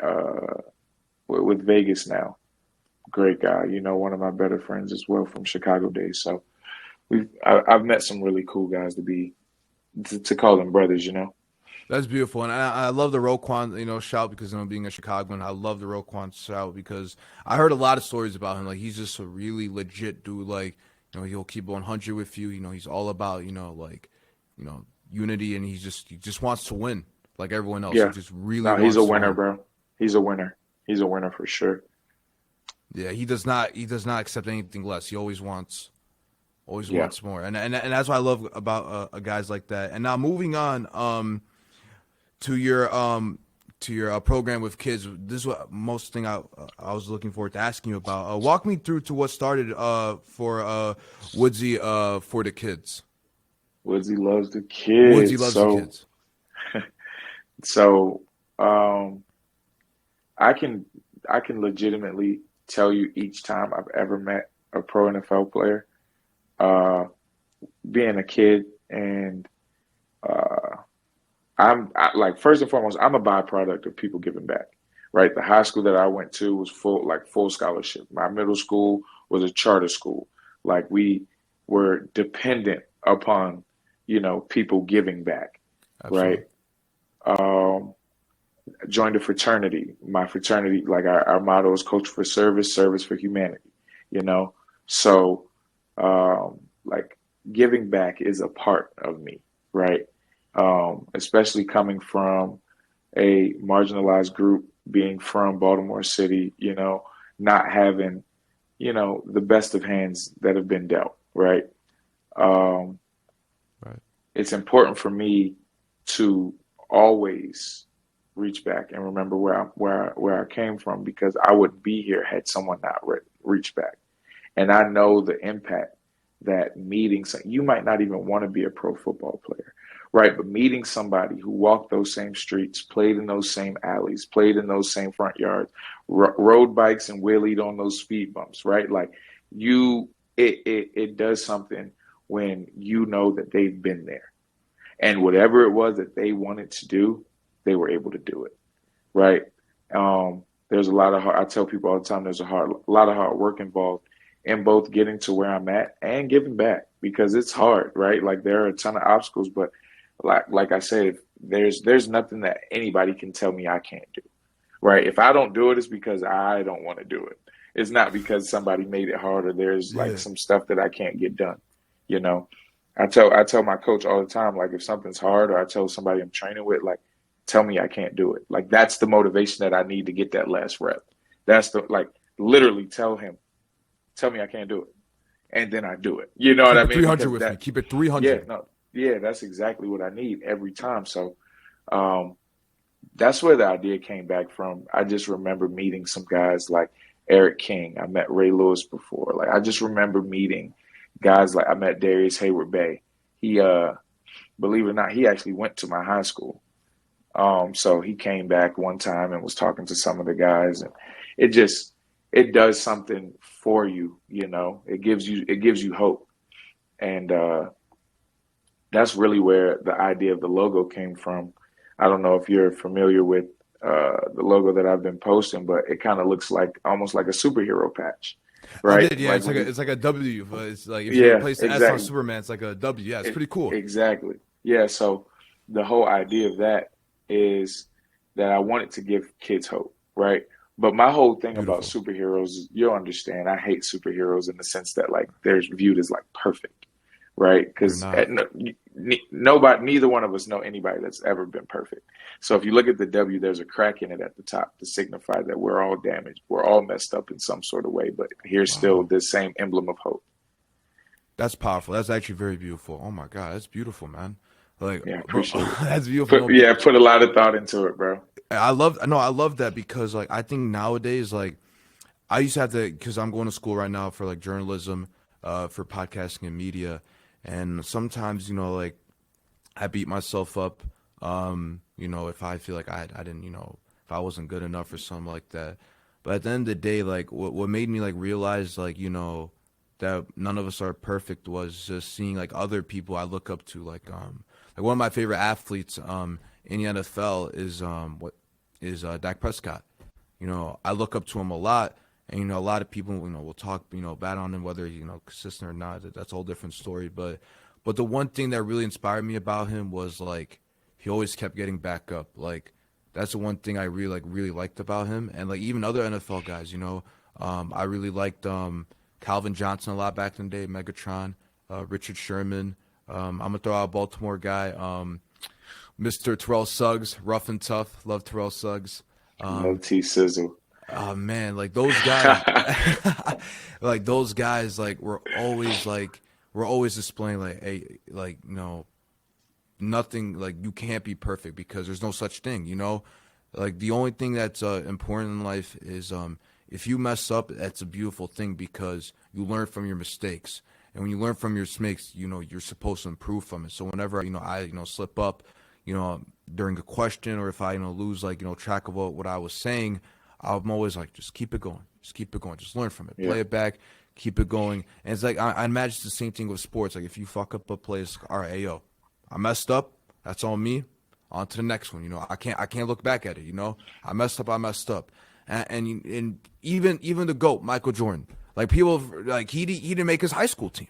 with Vegas now. Great guy. One of my better friends as well from Chicago days. So I've met some really cool guys to call them brothers. That's beautiful, and I love the Roquan, shout because being a Chicagoan, I love the Roquan shout because I heard a lot of stories about him. Like he's just a really legit dude. Like he'll keep 100 with you. He's all about you know unity, and he just wants to win like everyone else. He Yeah. just really No, he's wants a to winner, win. bro. He's a winner. He's a winner for sure. Yeah, he does not accept anything less. He always Yeah. wants more, and that's what I love about guys like that. And now moving on, to your program with kids. This is what most thing I was looking forward to asking you about. Walk me through to what started for Woodsy for the kids. Woodsy loves the Woodsy kids. loves the So kids. so um I can legitimately tell you each time I've ever met a pro NFL player, uh being a kid and uh like first and foremost, I'm a byproduct of people giving back. Right? The high school that I went to was full scholarship. My middle school was a charter school. Like we were dependent upon, people giving back, right? Absolutely. Um, joined a fraternity. My fraternity, like our motto is culture for service, service for humanity, you know? So, like giving back is a part of me, right? Especially coming from a marginalized group, being from Baltimore City, not having, the best of hands that have been dealt, right? Um, Right. it's important for me to always reach back and remember where I came from because I wouldn't be here had someone not reached back. And I know the impact that meeting you might not even want to be a pro football player, right? But meeting somebody who walked those same streets, played in those same alleys, played in those same front yards, rode bikes and wheelied on those speed bumps, right? Like it does something when you know that they've been there and whatever it was that they wanted to do, they were able to do it, right? There's a lot of I tell people all the time, there's a lot of hard work involved in both getting to where I'm at and giving back because it's hard, right? Like there are a ton of obstacles, but like I said, there's nothing that anybody can tell me I can't do, right? If I don't do it, it's because I don't want to do it. It's not because somebody made it hard or there's like Yeah. some stuff that I can't get done, you know. I tell my coach all the time, like if something's hard, or I tell somebody I'm training with, like, tell me I can't do it. Like that's the motivation that I need to get that last rep. That's the like literally tell me I can't do it, and then I do it. You know what Keep I it mean? 300 Because with me. that, Keep it yeah, 300. no, yeah, that's exactly what I need every time. So, um, that's where the idea came back from. I just remember meeting some guys like Eric King. I met Ray Lewis before. Like I just remember meeting guys like I met Darius Hayward Bay. He believe it or not, he actually went to my high school. So he came back one time and was talking to some of the guys and it just it does something for you, you know. It gives you hope. And that's really where the idea of the logo came from. I don't know if you're familiar with the logo that I've been posting, but it kind of looks like almost like a superhero patch, I right? did, yeah. Like It's like when a you, it's like a W, but it's like if you yeah, replace the S on exactly. Superman, it's like a W. Yeah, it's pretty cool. Exactly. Yeah. So the whole idea of that is that I wanted to give kids hope, right? But my whole thing about Beautiful. superheroes, you'll understand, I hate superheroes in the sense that like they're viewed as like perfect, right? They're Because not. nobody, neither one of us know anybody that's ever been perfect. So if you look at the W, there's a crack in it at the top to signify that we're all damaged, we're all messed up in some sort of way, but here's still Wow. this same emblem of hope. That's powerful. That's actually very beautiful. Oh my God, that's beautiful, man. Like, Yeah, bro, appreciate it. that's beautiful. Put No, yeah, put a lot of thought into it, bro. I love, no, I love that because like I think nowadays, like I used to have to, because I'm going to school right now for like journalism, for podcasting and media, and sometimes like I beat myself up, if I feel like I didn't, if I wasn't good enough or something like that. But at the end of the day, like what made me like realize like that none of us are perfect was just seeing like other people I look up to, like one of my favorite athletes in the NFL is what is Dak Prescott. I look up to him a lot, and a lot of people will talk bad on him, whether consistent or not. That's a whole different story. But the one thing that really inspired me about him was like he always kept getting back up. Like that's the one thing I really liked about him, and like even other NFL guys. I really liked Calvin Johnson a lot back in the day, Megatron, Richard Sherman. I'm gonna throw out a Baltimore guy, Mr. Terrell Suggs, rough and tough. Love Terrell Suggs. Love Um, T Sizzle. oh man, like those guys, like those guys, like we're always displaying like, hey, like nothing, like you can't be perfect because there's no such thing. Like the only thing that's important in life is if you mess up, that's a beautiful thing because you learn from your mistakes. And when you learn from your mistakes, you're supposed to improve from it. So whenever I slip up, during a question, or if I lose like track of what I was saying, I'm always like, just keep it going, just learn from it, Yeah, play it back, keep it going. And it's like I imagine it's the same thing with sports. Like if you fuck up a play, it's like, all right, hey, yo, I messed up. That's on me. On to the next one. I can't look back at it. I messed up. I messed up. And even the GOAT, Michael Jordan. Like people like he didn't make his high school team.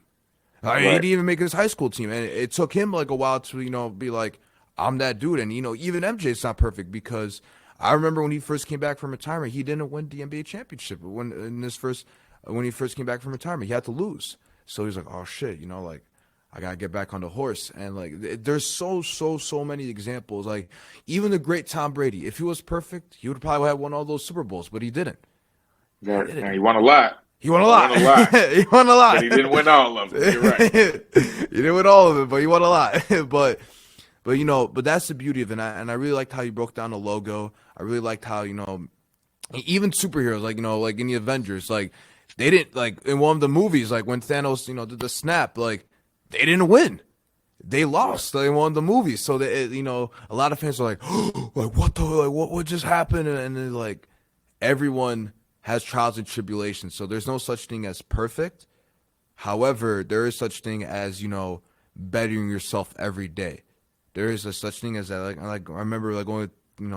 He right. didn't even make his high school team, and it took him like a while to be like, I'm that dude. And even MJ's not perfect because I remember when he first came back from retirement, he didn't win the NBA championship when he first came back from retirement. He had to lose, so he's like, oh shit, like I gotta get back on the horse. And like there's so many examples. Like even the great Tom Brady, if he was perfect, he would probably have won all those Super Bowls, but he didn't. He That, didn't. now he won a lot. He won a He won lot. a lot, He won a but lot. he didn't win all of them. You're right. He didn't win all of it, but he won a lot. But that's the beauty of it. And I really liked how you broke down the logo. I really liked how even superheroes, like in the Avengers, like they didn't, like in one of the movies, like when Thanos did the snap, like they didn't win. They Yeah, lost. They won the movie. So a lot of fans are like, like what the, like what just happened? And then like everyone has trials and tribulations. So there's no such thing as perfect. However, there is such thing as bettering yourself every day. There is a such thing as that. Like I remember like going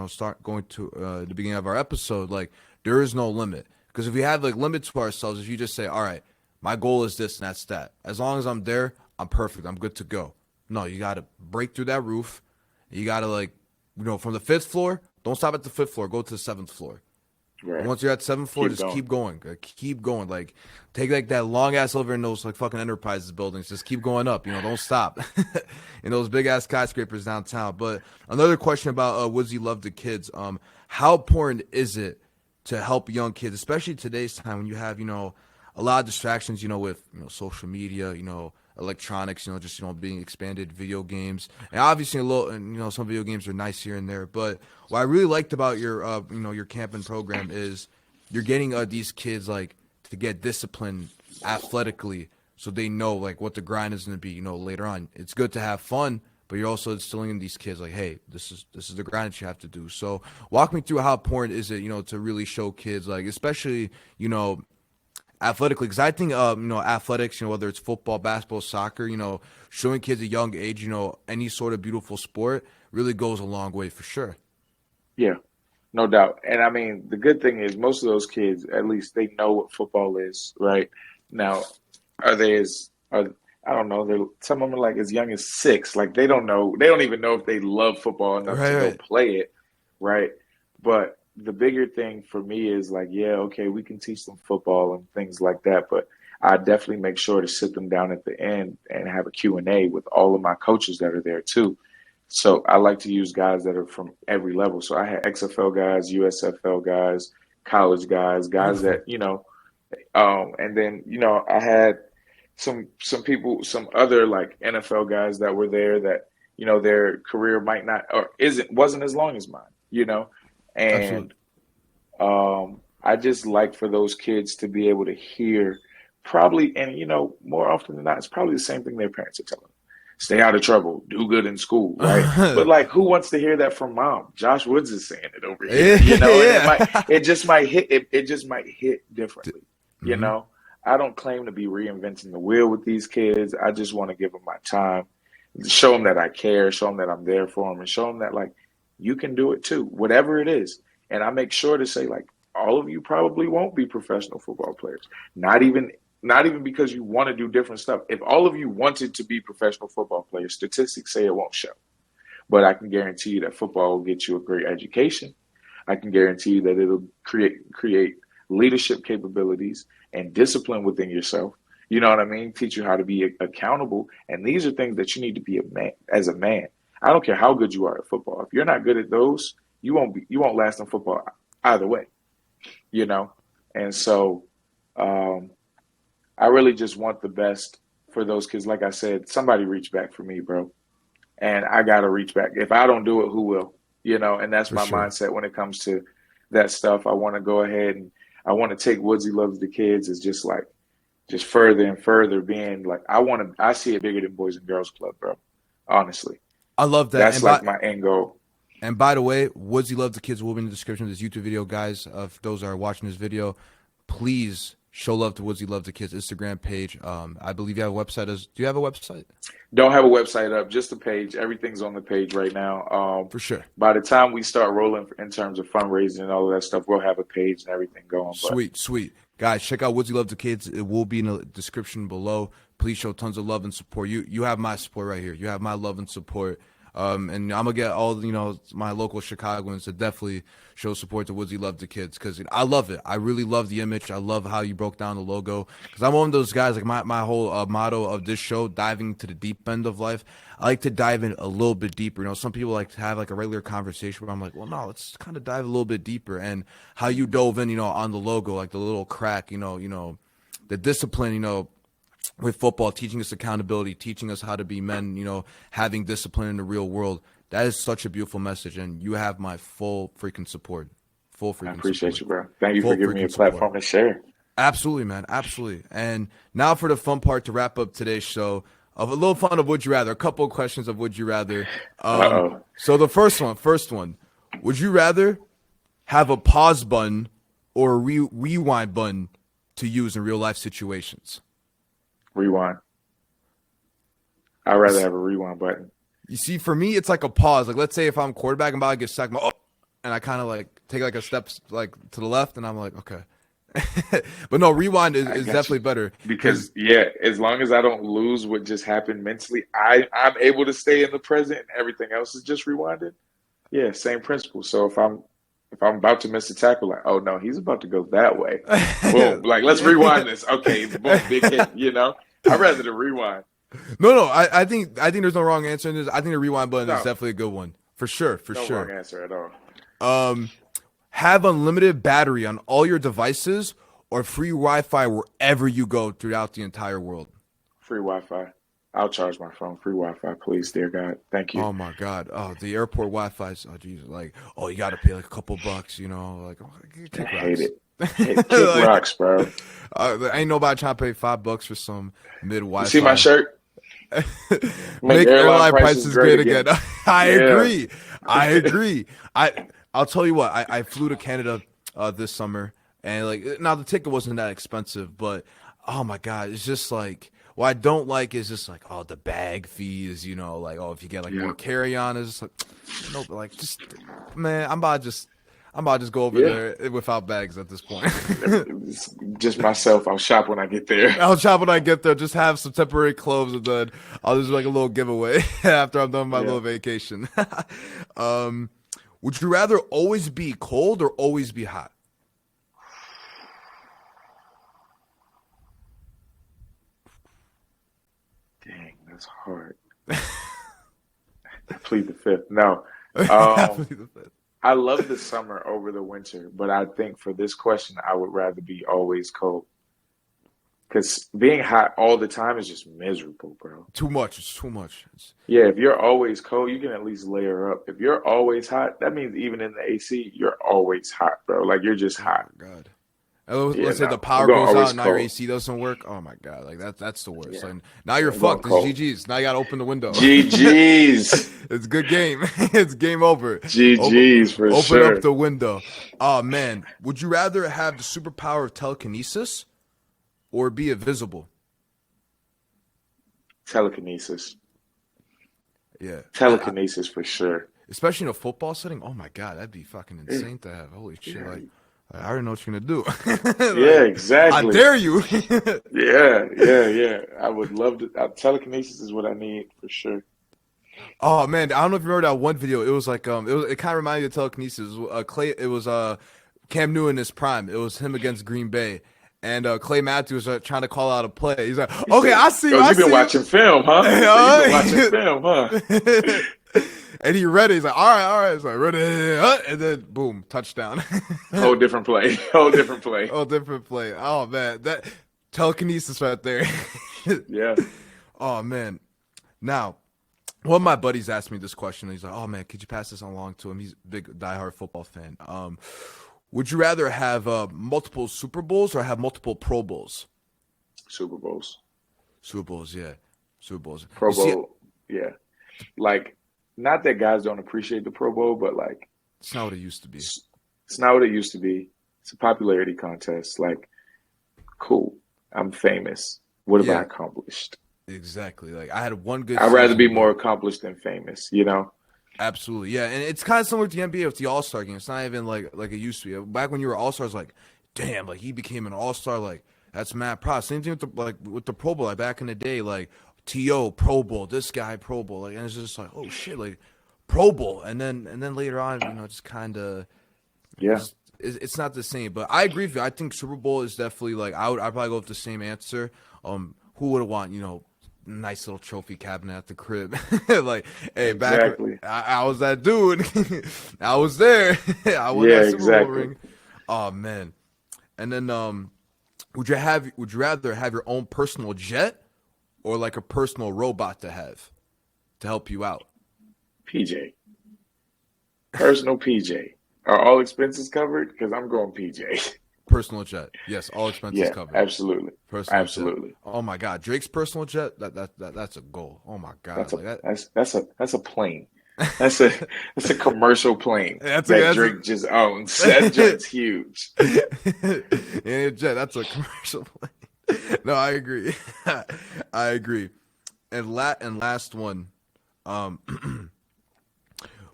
start going to the beginning of our episode. Like there is no limit because if we have like limits to ourselves, if you just say, all right, my goal is this and that's that. As long as I'm there, I'm perfect. I'm good to go. No, you got to break through that roof. You got to like from the fifth floor. Don't stop at the fifth floor. Go to the seventh floor. And right. once you're at seventh floor, Keep just going. keep going. Keep going. Like take like that long ass elevator in those like fucking enterprises buildings. Just keep going up. Don't stop. In those big ass skyscrapers downtown. But another question about Woodsy Love the Kids. How important is it to help young kids, especially today's time when you have a lot of distractions, with social media, electronics, just being expanded, video games, and obviously a little, and some video games are nice here and there. But what I really liked about your your camping program is you're getting these kids like to get disciplined athletically, so they know like what the grind is going to be. Later on, it's good to have fun, but you're also instilling in these kids like, hey, this is the grind that you have to do. So walk me through how important is it, to really show kids, like especially athletically, because I think athletics, whether it's football, basketball, soccer, showing kids at a young age, any sort of beautiful sport really goes a long way for sure. Yeah, no doubt. And I mean, the good thing is most of those kids, at least they know what football is, right? Now, are they I don't know, some of them are like as young as 6. Like they don't know, they don't even know if they love football enough to Right, go right. play it, right? But the bigger thing for me is like, yeah, okay, we can teach them football and things like that, but I definitely make sure to sit them down at the end and have a Q&A with all of my coaches that are there too. So I like to use guys that are from every level. So I had XFL guys, USFL guys, college guys, guys Beautiful. that, and then, I had some people, some other like NFL guys that were there that, their career might not or wasn't as long as mine. Absolutely. And I just like for those kids to be able to hear probably, and more often than not, it's probably the same thing their parents are telling them. Stay out of trouble, do good in school, right? But like, who wants to hear that from mom? Josh Woods is saying it over here, and Yeah. it just might hit, it just might hit differently, you Hmm. know. I don't claim to be reinventing the wheel with these kids. I just want to give them my time, show them that I care, show them that I'm there for them, and show them that like you can do it too, whatever it is. And I make sure to say like all of you probably won't be professional football players. Not even not even because you want to do different stuff. If all of you wanted to be professional football players, statistics say it won't show. But I can guarantee you that football will get you a great education. I can guarantee you that it'll create leadership capabilities and discipline within yourself. You know what I mean? Teach you how to be accountable. And these are things that you need to be a man as a man. I don't care how good you are at football. If you're not good at those, you won't last in football either way, you know? And so um, I really just want the best for those kids. Like I said, somebody reach back for me, bro. And I got to reach back. If I don't do it, who will? And that's For my sure. mindset when it comes to that stuff. I want to go ahead and I want to take Woodsy Loves the Kids is just like, just further and further being like, I see it bigger than Boys and Girls Club, bro. Honestly, I love that. that's like my end goal. And by the way, Woodsy Love the Kids will be in the description of this YouTube video, guys. Of those that are watching this video, please show love to Woodsy Love the Kids Instagram page. I believe you have a website. Do you have a website? Don't have a website up, just a page. Everything's on the page right now. For sure. By the time we start rolling in terms of fundraising and all of that stuff, we'll have a page and everything going. But Sweet, sweet. Guys, check out Woodsy Love the Kids. It will be in the description below. Please show tons of love and support. You have my support right here. You have my love and support. And I'm gonna get all my local Chicagoans to definitely show support to Woodsy Love the Kids because I love it. I really love the image. I love how you broke down the logo because I'm one of those guys. Like my whole motto of this show, diving to the deep end of life. I like to dive in a little bit deeper. Some people like to have like a regular conversation where I'm like, well, no, let's kind of dive a little bit deeper. And how you dove in, on the logo, like the little crack, the discipline, with football, teaching us accountability, teaching us how to be men, having discipline in the real world. That is such a beautiful message, and you have my full freaking support. Full I freaking appreciate support. you, bro. Thank you Full for giving me a freaking support. platform to share. Absolutely, man. Absolutely. And now for the fun part to wrap up today's show of a little fun of Would You Rather, a couple of questions of Would You Rather. Uh-oh. So the first one, would you rather have a pause button or a rewind button to use in real life situations? Rewind. I'd rather have a rewind button. You see, for me, it's like a pause. Like, let's say if I'm quarterback, I'm about to get sacked, and I kind of like take like a step like to the left, and I'm like, okay. But no, rewind is definitely better Because yeah, as long as I don't lose what just happened mentally, I'm able to stay in the present and everything else is just rewinded. Yeah, same principle. So if I'm about to miss a tackle, like, oh no, he's about to go that way. Boom. Like, let's rewind this. Okay, boom, big hit. I'd rather the rewind. No. I think there's no wrong answer in this. I think the rewind button is No, definitely a good one for sure. For no sure. wrong answer at all. Have unlimited battery on all your devices or free Wi-Fi wherever you go throughout the entire world. Free Wi-Fi. I'll charge my phone. Free Wi-Fi, please, dear God. Thank you. Oh my God. Oh, the airport Wi-Fi's. Oh, Jesus. Like, oh, you got to pay like a couple bucks, Like, oh, I kick hate rocks. it. Kick Like, rocks, bro. ain't nobody trying to pay $5 for some mid You see my Wi-Fi. shirt? Make airline prices great again. I Yeah. agree. I'll tell you what. I flew to Canada this summer. And like now the ticket wasn't that expensive, but oh my God, it's just like what I don't like is just like the bag fees, like if you get like more Yeah. carry on, it's just like no, but like just man, I'm about to just go over Yeah. there without bags at this point. It's just myself. I'll shop when I get there. I'll shop when I get there, just have some temporary clothes, and then I'll just do like a little giveaway after I'm done my Yeah. little vacation. um, would you rather always be cold or always be hot? Dang, that's hard. I plead the fifth. No. Um, I love the summer over the winter, but I think for this question, I would rather be always cold. Because being hot all the time is just miserable, bro. Too much. It's too much. Yeah, if you're always cold, you can at least layer up. If you're always hot, that means even in the AC, you're always hot, bro. Like you're just Oh hot. my God. And Yeah, let's say no, the I'm power going goes out always and now your cold. AC doesn't work. Oh my God. Like that's the worst. Yeah, Like now you're I'm going fucked. It's cold. GG's. Now you gotta open the window. GG's. It's good game. It's game over. GG's for Open up sure. the window. Oh man. Would you rather have the superpower of telekinesis or be invisible? Telekinesis. Yeah. Telekinesis for sure. Especially in a football setting. Oh my God, that'd be fucking insane to have. Holy shit! Yeah, Like, I already know what you're gonna do. yeah, Like, I exactly. dare you. Yeah. I would love to. Telekinesis is what I need for sure. Oh man, I don't know if you remember that one video. It was like it kind of reminded me of telekinesis. It was Cam Newton in his prime. It was him against Green Bay. And Clay Matthews was trying to call out a play. He's like, He "Okay, said, I see you. "Oh, I you've been see watching film, huh?" He said, "You've been watching film, huh?" you." And he read it. He's like, all right. He's like, ready, and then boom, touchdown. Whole different play. Whole different play. Oh, different play. Oh man, that telekinesis right there. Yeah. Oh man. Now, one of my buddies asked me this question. He's like, "Oh man, could you pass this along to him? He's a big diehard football fan. Would you rather have multiple Super Bowls or have multiple Pro Bowls?" Super Bowls. Super Bowls, yeah. Super Bowls. Pro You see, Bowl. Yeah. Like, not that guys don't appreciate the Pro Bowl, but like, it's not what it used to be. it's not what it used to be. It's a popularity contest. Like, cool. I'm famous. What have I Yeah, accomplished? exactly. Like I had one good I'd rather be season, more but accomplished than famous, you know? absolutely, yeah. And it's kind of similar to the NBA with the All Star game. It's not even like it used to be. Back when you were All Stars, like, damn, like he became an All Star. Like that's mad props. Same thing with the Pro Bowl. Like back in the day, like To Pro Bowl, this guy Pro Bowl. Like and it's just like, oh shit, like Pro Bowl. And then later on, just kind of Yeah. it's not the same. But I agree with you. I think Super Bowl is definitely like I'd probably go with the same answer. Who would want nice little trophy cabinet at the crib? Like, hey, Exactly. I was that dude. I was there. I won Yeah, that Super Bowl exactly. ring. Oh man. And then would you rather have your own personal jet or like a personal robot to help you out? PJ. Personal PJ. Are all expenses covered? Because I'm going PJ. Personal jet. Yes, all expenses Yeah, covered. absolutely. Personal jet. Absolutely. Oh my God, Drake's personal jet. That's a goal. Oh my God, That's a like that. that's a plane. That's a that's a commercial plane That's that a Drake just owns. That joint's huge. yeah, jet. That's a commercial plane. No, I agree. I agree. And last one.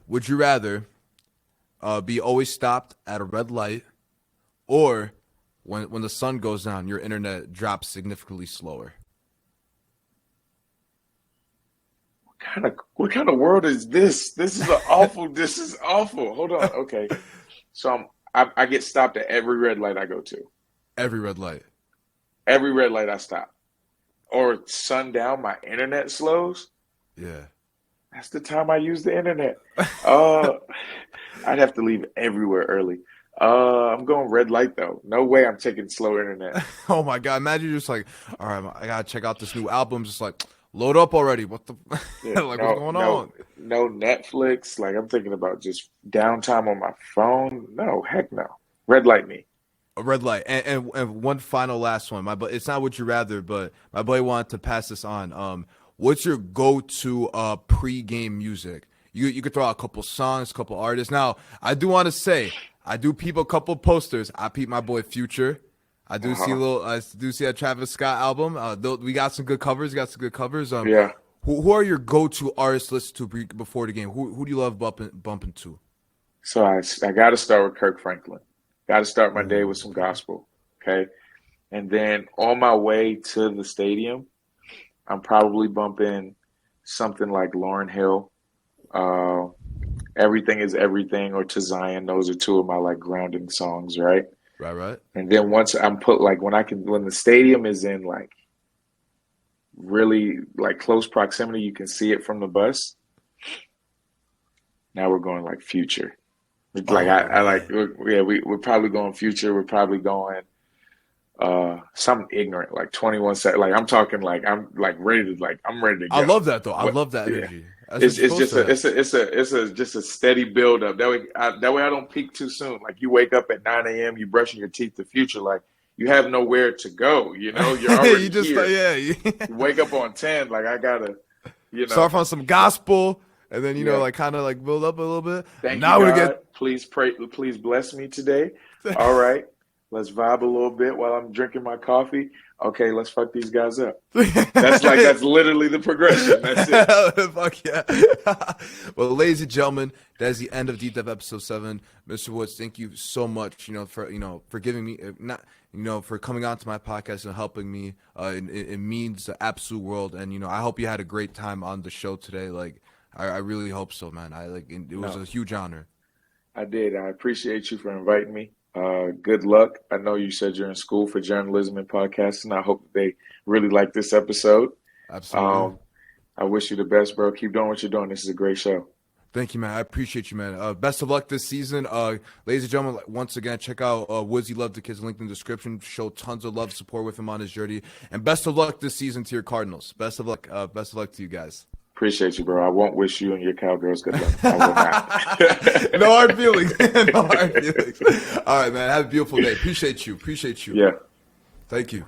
Would you rather be always stopped at a red light, or when the sun goes down, your internet drops significantly slower? What kind of world is this? This is awful. This is awful. Hold on. Okay. So I get stopped at every red light I go to. Every red light. Every red light I stop. Or sundown, my internet slows. Yeah. That's the time I use the internet. Uh, I'd have to leave everywhere early. I'm going red light though. No way I'm taking slow internet. Oh my God! Imagine you're just like, all right, I gotta check out this new album. Just like, load up already. What the Yeah, like? What's going on? no Netflix. Like I'm thinking about just downtime on my phone. No, heck no. Red light me. A red light. And one final last one. It's not what you rather, but my boy wanted to pass this on. What's your go-to pre-game music? You could throw out a couple songs, a couple artists. Now, I do want to say I do peep a couple posters. I peep my boy Future. I do see a Travis Scott album. We got some good covers. Yeah. Who are your go-to artists listen to before the game? Who do you love bumping to? So I got to start with Kirk Franklin. Got to start my day with some gospel. Okay. And then on my way to the stadium, I'm probably bumping something like Lauryn Hill, Everything is Everything, or To Zion. Those are two of my like grounding songs, right? Right. And then once I'm put like when the stadium is in like really like close proximity, you can see it from the bus. Now we're going like Future. Like we're probably going Future. We're probably going something ignorant like 21 Sec. Like I'm talking like I'm ready to go. I love that though. I love that energy. Yeah. It's just a steady build up. That way I don't peak too soon. Like you wake up at 9 a.m. you brushing your teeth. The Future, like you have nowhere to go. You know you're already you just here. You wake up on 10. Like I gotta start from some gospel. And then, like kind of like build up a little bit. Thank you, God. Please bless me today. All right. Let's vibe a little bit while I'm drinking my coffee. Okay, let's fuck these guys up. That's literally the progression. That's it. Fuck yeah. Well, ladies and gentlemen, that is the end of Deep Dive episode 7. Mr. Woods, thank you so much, for giving me for coming on to my podcast and helping me. It means the absolute world. And, I hope you had a great time on the show today. Like, I really hope so, man. It was a huge honor. I did. I appreciate you for inviting me. Good luck. I know you said you're in school for journalism and podcasting. I hope they really like this episode. Absolutely. I wish you the best, bro. Keep doing what you're doing. This is a great show. Thank you, man. I appreciate you, man. Best of luck this season. Ladies and gentlemen, once again, check out Woodsy Loves the Kids, linked in the description. Show tons of love, support with him on his journey. And best of luck this season to your Cardinals. Best of luck. Best of luck to you guys. Appreciate you, bro. I won't wish you and your Cowgirls good luck. I will not. No hard feelings. No hard feelings. All right, man. Have a beautiful day. Appreciate you. Yeah. Thank you.